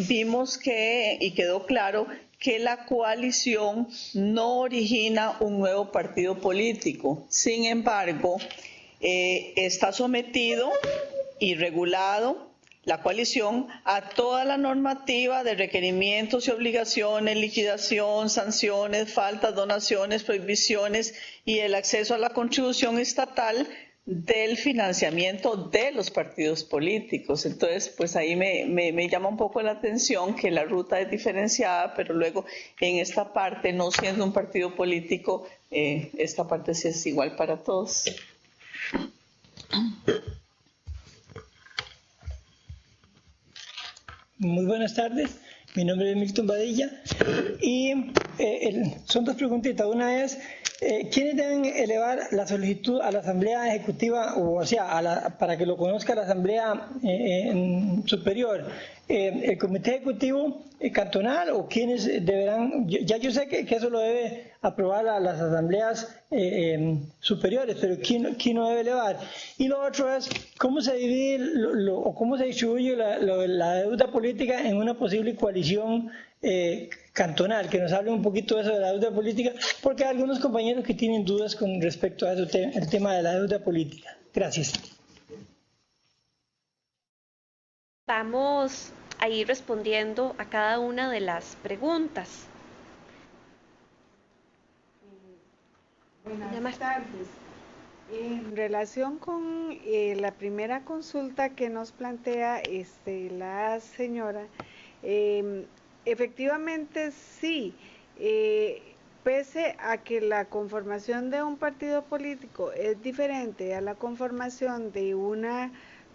vimos y quedó claro que la coalición no origina un nuevo partido político. Sin embargo, está sometido y regulado la coalición a toda la normativa de requerimientos y obligaciones, liquidación, sanciones, faltas, donaciones, prohibiciones y el acceso a la contribución estatal del financiamiento de los partidos políticos. Entonces, pues ahí me llama un poco la atención que la ruta es diferenciada, pero luego en esta parte, no siendo un partido político, esta parte sí es igual para todos. Muy buenas tardes, mi nombre es Milton Badilla y son dos preguntitas. Una es, ¿quiénes deben elevar la solicitud a la Asamblea Ejecutiva, o sea, para que lo conozca la Asamblea Superior? ¿El Comité Ejecutivo Cantonal o quiénes deberán? Ya yo sé que eso lo debe aprobar a las asambleas superiores, pero ¿quién lo debe elevar? Y lo otro es, ¿cómo se divide o cómo se distribuye la deuda política en una posible coalición cantonal? Que nos hable un poquito de eso de la deuda política, porque hay algunos compañeros que tienen dudas con respecto a eso, el tema de la deuda política. Gracias. Vamos a ir respondiendo a cada una de las preguntas. Buenas tardes. En relación con la primera consulta que nos plantea la señora, efectivamente sí, pese a que la conformación de un partido político es diferente a la conformación de una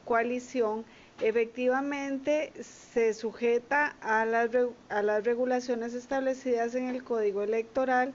coalición, efectivamente se sujeta a las regulaciones establecidas en el Código Electoral,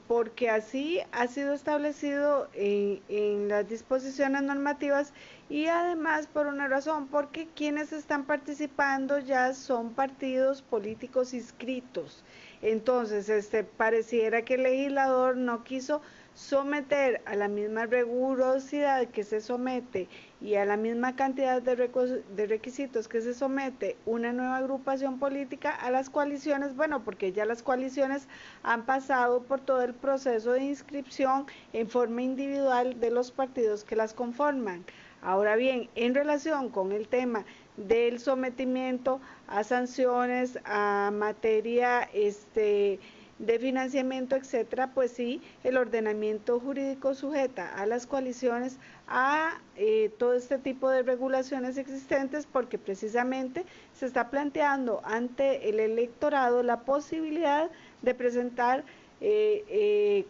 porque así ha sido establecido en las disposiciones normativas, y además por una razón, porque quienes están participando ya son partidos políticos inscritos. Entonces, pareciera que el legislador no quiso someter a la misma rigurosidad que se somete y a la misma cantidad de requisitos que se somete una nueva agrupación política a las coaliciones, bueno, porque ya las coaliciones han pasado por todo el proceso de inscripción en forma individual de los partidos que las conforman. Ahora bien, en relación con el tema del sometimiento a sanciones, a materia de financiamiento, etcétera, pues sí, el ordenamiento jurídico sujeta a las coaliciones a todo este tipo de regulaciones existentes, porque precisamente se está planteando ante el electorado la posibilidad de presentar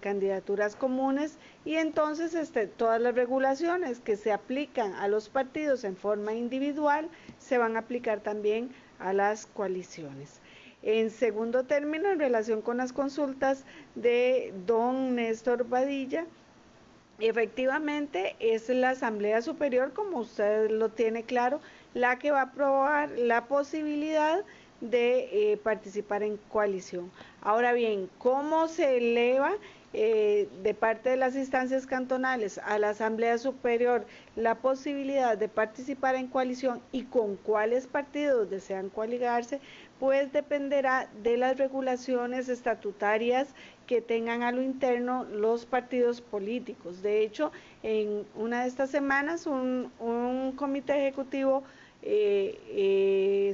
candidaturas comunes, y entonces todas las regulaciones que se aplican a los partidos en forma individual se van a aplicar también a las coaliciones. En segundo término, en relación con las consultas de don Néstor Badilla, efectivamente es la Asamblea Superior, como usted lo tiene claro, la que va a aprobar la posibilidad de participar en coalición. Ahora bien, ¿cómo se eleva de parte de las instancias cantonales a la Asamblea Superior la posibilidad de participar en coalición y con cuáles partidos desean coaligarse? Pues dependerá de las regulaciones estatutarias que tengan a lo interno los partidos políticos. De hecho, en una de estas semanas un comité ejecutivo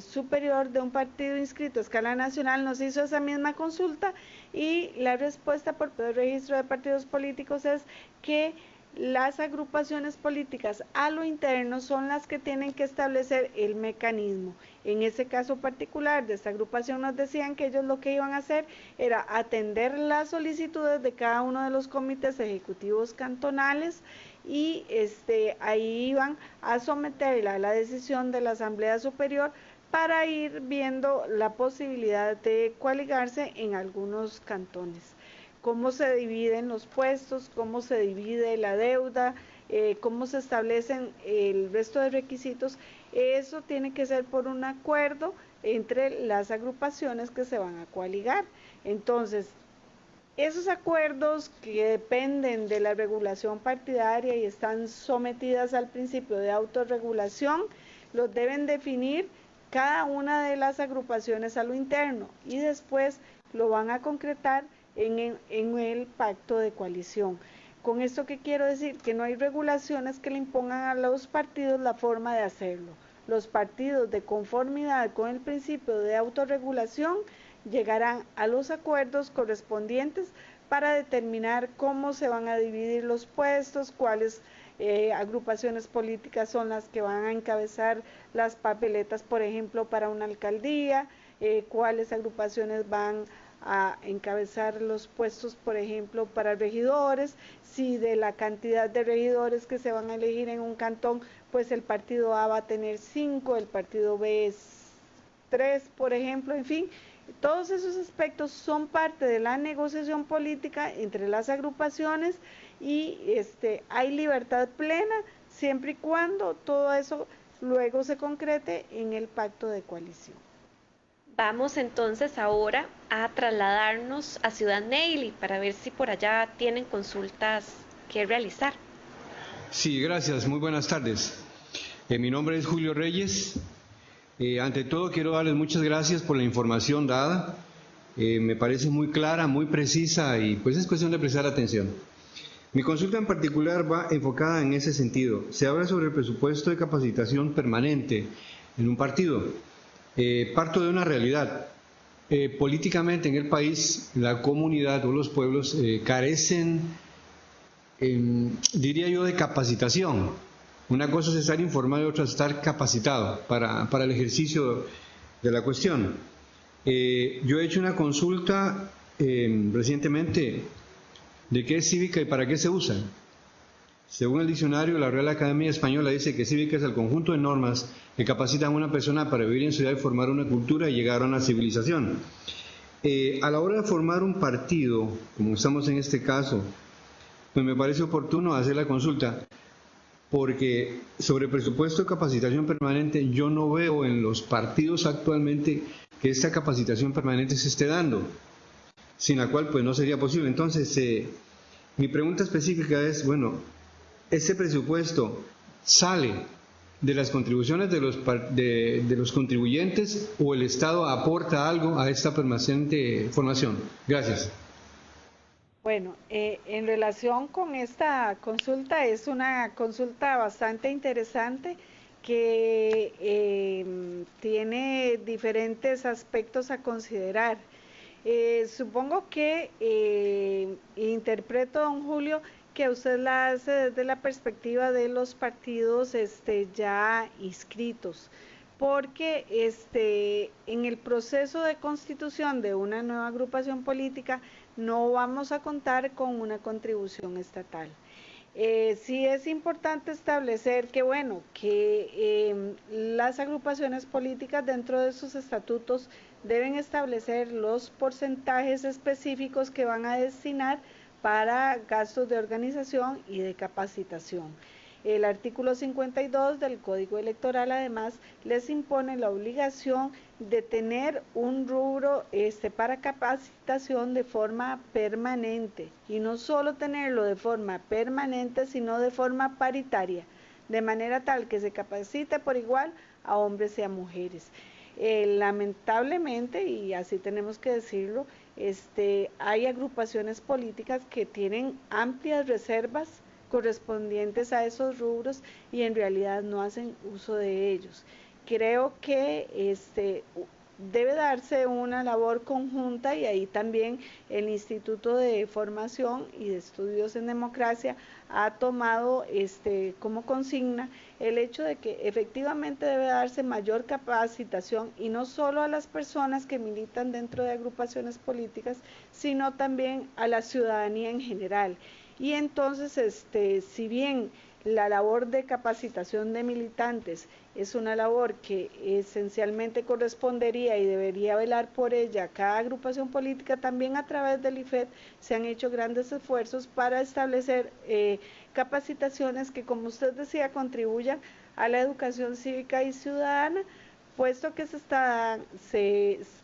superior de un partido inscrito a escala nacional nos hizo esa misma consulta, y la respuesta por el registro de partidos políticos es que las agrupaciones políticas a lo interno son las que tienen que establecer el mecanismo. En ese caso particular de esta agrupación nos decían que ellos lo que iban a hacer era atender las solicitudes de cada uno de los comités ejecutivos cantonales, y ahí iban a someterla a la decisión de la Asamblea Superior para ir viendo la posibilidad de coaligarse en algunos cantones. Cómo se dividen los puestos, cómo se divide la deuda, cómo se establecen el resto de requisitos, eso tiene que ser por un acuerdo entre las agrupaciones que se van a coaligar. Entonces, esos acuerdos que dependen de la regulación partidaria y están sometidas al principio de autorregulación, los deben definir cada una de las agrupaciones a lo interno, y después lo van a concretar en el pacto de coalición. Con esto, ¿qué quiero decir? Que no hay regulaciones que le impongan a los partidos la forma de hacerlo. Los partidos, de conformidad con el principio de autorregulación, llegarán a los acuerdos correspondientes para determinar cómo se van a dividir los puestos, cuáles agrupaciones políticas son las que van a encabezar las papeletas, por ejemplo, para una alcaldía, cuáles agrupaciones van a encabezar los puestos, por ejemplo, para regidores, si de la cantidad de regidores que se van a elegir en un cantón, pues el partido A va a tener 5, el partido B es 3, por ejemplo, en fin. Todos esos aspectos son parte de la negociación política entre las agrupaciones, y hay libertad plena siempre y cuando todo eso luego se concrete en el pacto de coalición. Vamos entonces ahora a trasladarnos a Ciudad Neily para ver si por allá tienen consultas que realizar. Sí, gracias. Muy buenas tardes. Mi nombre es Julio Reyes. Ante todo quiero darles muchas gracias por la información dada. Me parece muy clara, muy precisa, y pues es cuestión de prestar atención. Mi consulta en particular va enfocada en ese sentido. Se habla sobre el presupuesto de capacitación permanente en un partido. Parto de una realidad. Políticamente en el país, la comunidad o los pueblos carecen, diría yo, de capacitación. Una cosa es estar informado y otra es estar capacitado para el ejercicio de la cuestión. Yo he hecho una consulta recientemente de qué es cívica y para qué se usa. Según el diccionario, la Real Academia Española dice que cívica es el conjunto de normas que capacitan a una persona para vivir en sociedad y formar una cultura y llegar a una civilización. A la hora de formar un partido, como estamos en este caso, pues me parece oportuno hacer la consulta, porque sobre presupuesto de capacitación permanente yo no veo en los partidos actualmente que esta capacitación permanente se esté dando, sin la cual pues no sería posible. Entonces, mi pregunta específica es, bueno, ¿ese presupuesto sale de las contribuciones de los contribuyentes o el Estado aporta algo a esta permanente formación? Gracias. Bueno, en relación con esta consulta, es una consulta bastante interesante que tiene diferentes aspectos a considerar. Supongo que interpreto, don Julio, que usted la hace desde la perspectiva de los partidos ya inscritos, porque en el proceso de constitución de una nueva agrupación política no vamos a contar con una contribución estatal. Sí es importante establecer que, bueno, que las agrupaciones políticas dentro de sus estatutos deben establecer los porcentajes específicos que van a destinar para gastos de organización y de capacitación. El artículo 52 del Código Electoral además les impone la obligación de tener un rubro para capacitación de forma permanente, y no solo tenerlo de forma permanente, sino de forma paritaria, de manera tal que se capacite por igual a hombres y a mujeres. Lamentablemente, y así tenemos que decirlo, hay agrupaciones políticas que tienen amplias reservas correspondientes a esos rubros y en realidad no hacen uso de ellos. Creo que debe darse una labor conjunta, y ahí también el Instituto de Formación y de Estudios en Democracia ha tomado como consigna el hecho de que efectivamente debe darse mayor capacitación, y no solo a las personas que militan dentro de agrupaciones políticas, sino también a la ciudadanía en general. Y entonces, si bien la labor de capacitación de militantes es una labor que esencialmente correspondería y debería velar por ella cada agrupación política, también a través del IFED se han hecho grandes esfuerzos para establecer capacitaciones que, como usted decía, contribuyan a la educación cívica y ciudadana, puesto que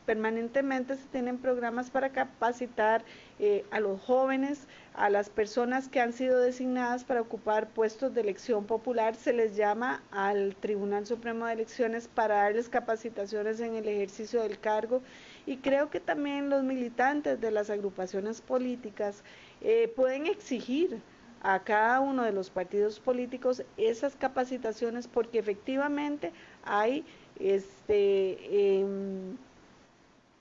permanentemente se tienen programas para capacitar a los jóvenes, a las personas que han sido designadas para ocupar puestos de elección popular. Se les llama al Tribunal Supremo de Elecciones para darles capacitaciones en el ejercicio del cargo, y creo que también los militantes de las agrupaciones políticas pueden exigir a cada uno de los partidos políticos esas capacitaciones, porque efectivamente hay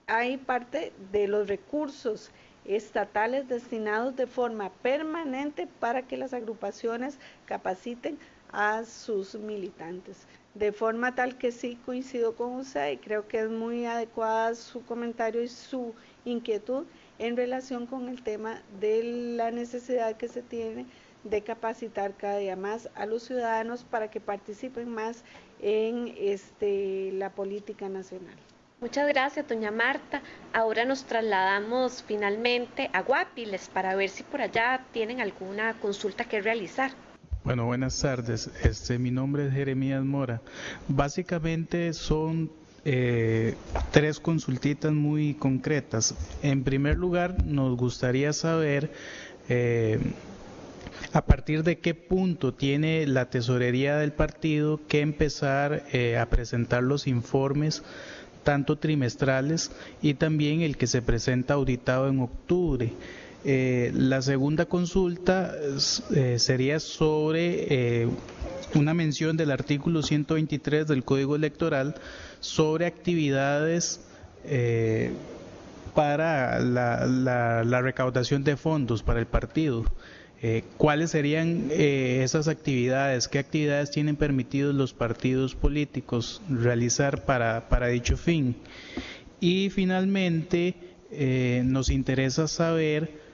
hay parte de los recursos estatales destinados de forma permanente para que las agrupaciones capaciten a sus militantes. De forma tal que sí coincido con usted y creo que es muy adecuada su comentario y su inquietud en relación con el tema de la necesidad que se tiene de capacitar cada día más a los ciudadanos para que participen más en la política nacional. Muchas gracias, doña Marta. Ahora nos trasladamos finalmente a Guapiles para ver si por allá tienen alguna consulta que realizar. Bueno, buenas tardes. Mi nombre es Jeremías Mora. Básicamente son tres consultitas muy concretas. En primer lugar, nos gustaría saber a partir de qué punto tiene la tesorería del partido que empezar a presentar los informes, tanto trimestrales y también el que se presenta auditado en octubre. La segunda consulta sería sobre una mención del artículo 123 del Código Electoral sobre actividades para la recaudación de fondos para el partido. ¿Cuáles serían esas actividades? ¿Qué actividades tienen permitidos los partidos políticos realizar para dicho fin? Y finalmente nos interesa saber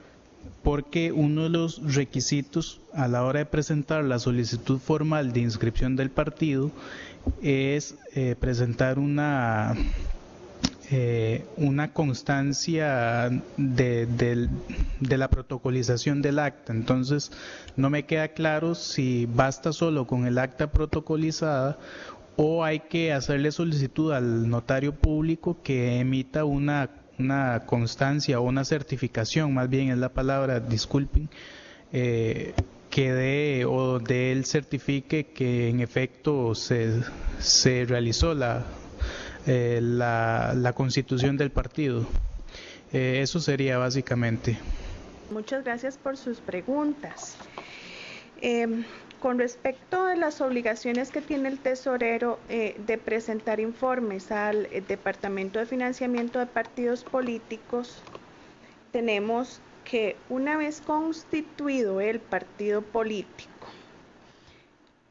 porque uno de los requisitos a la hora de presentar la solicitud formal de inscripción del partido es presentar una constancia de la protocolización del acta. Entonces no me queda claro si basta solo con el acta protocolizada o hay que hacerle solicitud al notario público que emita una constancia o una certificación, más bien es la palabra, disculpen, que de él certifique que en efecto se realizó la constitución del partido. Eso sería básicamente. Muchas gracias por sus preguntas. Con respecto a las obligaciones que tiene el tesorero de presentar informes al Departamento de Financiamiento de Partidos Políticos, tenemos que una vez constituido el partido político,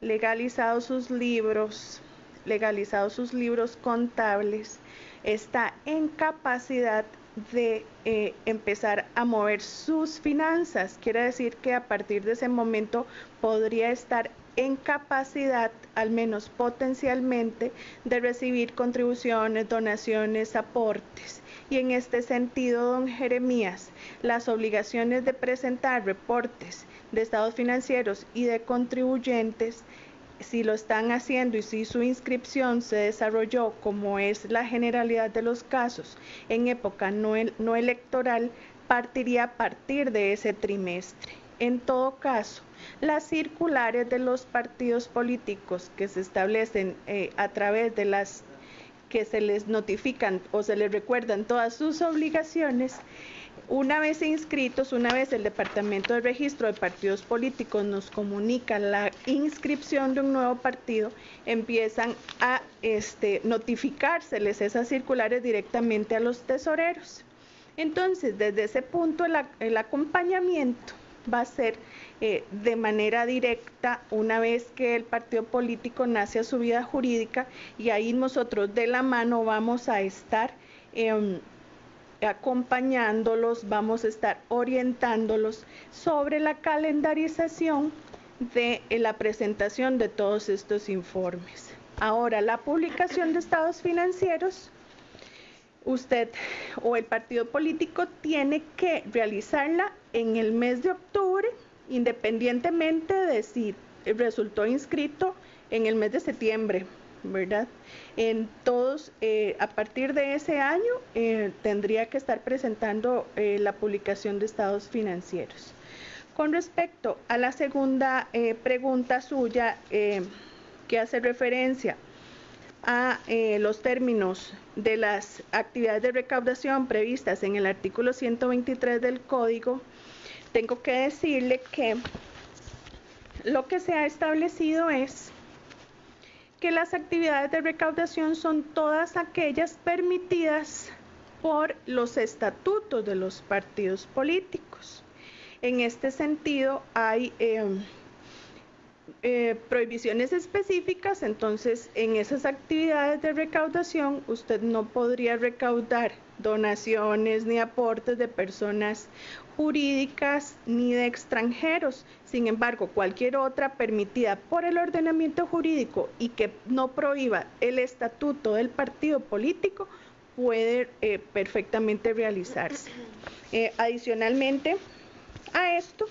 legalizados sus libros contables, está en capacidad de empezar a mover sus finanzas. Quiere decir que a partir de ese momento podría estar en capacidad, al menos potencialmente, de recibir contribuciones, donaciones, aportes. Y en este sentido, don Jeremías, las obligaciones de presentar reportes de estados financieros y de contribuyentes, si lo están haciendo y si su inscripción se desarrolló, como es la generalidad de los casos, en época no electoral, partiría a partir de ese trimestre. En todo caso, las circulares de los partidos políticos que se establecen a través de las que se les notifican o se les recuerdan todas sus obligaciones, una vez inscritos, una vez el Departamento de Registro de Partidos Políticos nos comunica la inscripción de un nuevo partido, empiezan a notificárseles esas circulares directamente a los tesoreros. Entonces, desde ese punto, el acompañamiento va a ser de manera directa una vez que el partido político nace a su vida jurídica, y ahí nosotros de la mano vamos a estar acompañándolos, vamos a estar orientándolos sobre la calendarización de la presentación de todos estos informes. Ahora, la publicación de estados financieros, usted o el partido político tiene que realizarla en el mes de octubre, independientemente de si resultó inscrito en el mes de septiembre, ¿verdad? En todos, a partir de ese año, tendría que estar presentando la publicación de estados financieros. Con respecto a la segunda pregunta suya, que hace referencia a los términos de las actividades de recaudación previstas en el artículo 123 del Código, tengo que decirle que lo que se ha establecido es que las actividades de recaudación son todas aquellas permitidas por los estatutos de los partidos políticos. En este sentido, hay prohibiciones específicas. Entonces, en esas actividades de recaudación, usted no podría recaudar donaciones ni aportes de personas jurídicas ni de extranjeros. Sin embargo, cualquier otra permitida por el ordenamiento jurídico y que no prohíba el estatuto del partido político puede perfectamente realizarse. Adicionalmente a esto,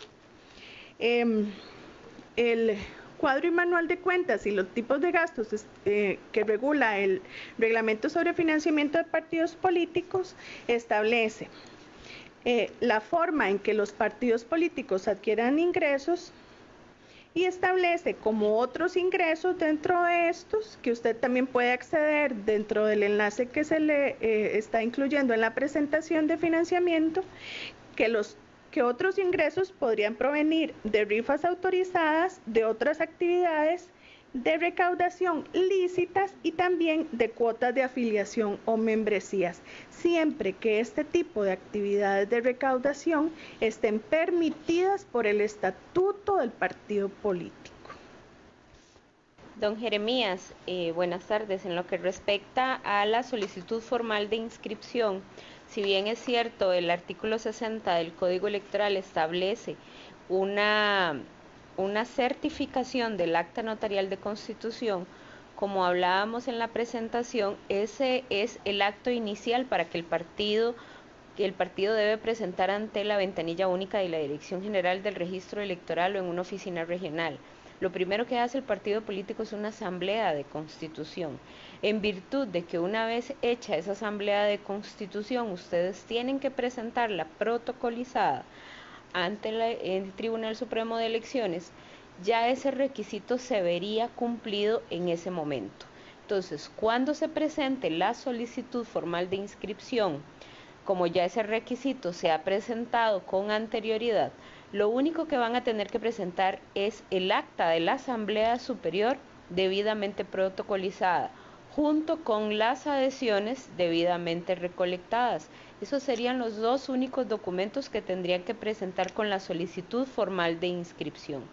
el cuadro y manual de cuentas y los tipos de gastos que regula el reglamento sobre financiamiento de partidos políticos establece la forma en que los partidos políticos adquieran ingresos y establece como otros ingresos dentro de estos, que usted también puede acceder dentro del enlace que se le está incluyendo en la presentación de financiamiento, que otros ingresos podrían provenir de rifas autorizadas, de otras actividades de recaudación lícitas y también de cuotas de afiliación o membresías, siempre que este tipo de actividades de recaudación estén permitidas por el estatuto del partido político. Don Jeremías, buenas tardes. En lo que respecta a la solicitud formal de inscripción, Si bien es cierto, el artículo 60 del Código Electoral establece una certificación del acta notarial de constitución, como hablábamos en la presentación, ese es el acto inicial para que el partido debe presentar ante la ventanilla única de la Dirección General del Registro Electoral o en una oficina regional. Lo primero que hace el partido político es una asamblea de constitución. En virtud de que una vez hecha esa asamblea de constitución, ustedes tienen que presentarla protocolizada ante el Tribunal Supremo de Elecciones, ya ese requisito se vería cumplido en ese momento. Entonces, cuando se presente la solicitud formal de inscripción, como ya ese requisito se ha presentado con anterioridad, lo único que van a tener que presentar es el acta de la Asamblea Superior debidamente protocolizada, junto con las adhesiones debidamente recolectadas. Esos serían los dos únicos documentos que tendrían que presentar con la solicitud formal de inscripción,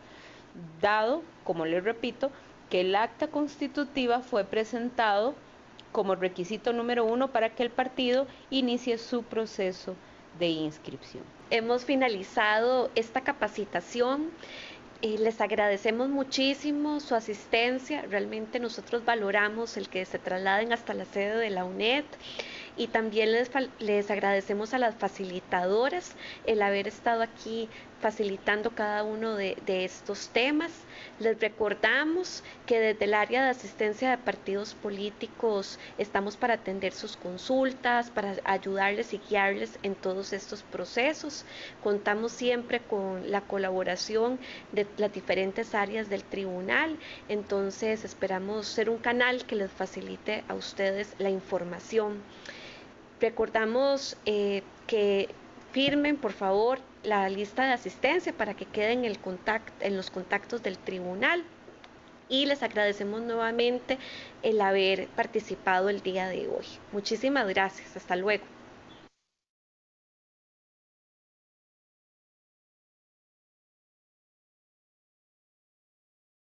dado, como les repito, que el acta constitutiva fue presentado como requisito número 1 para que el partido inicie su proceso de inscripción. Hemos finalizado esta capacitación. Les agradecemos muchísimo su asistencia. Realmente nosotros valoramos el que se trasladen hasta la sede de la UNED. Y también les agradecemos a las facilitadoras el haber estado aquí facilitando cada uno de estos temas. Les recordamos que desde el área de asistencia de partidos políticos estamos para atender sus consultas, para ayudarles y guiarles en todos estos procesos. Contamos siempre con la colaboración de las diferentes áreas del tribunal, entonces esperamos ser un canal que les facilite a ustedes la información. Recordamos que firmen, por favor, la lista de asistencia para que queden en los contactos del tribunal, y les agradecemos nuevamente el haber participado el día de hoy. Muchísimas gracias. Hasta luego.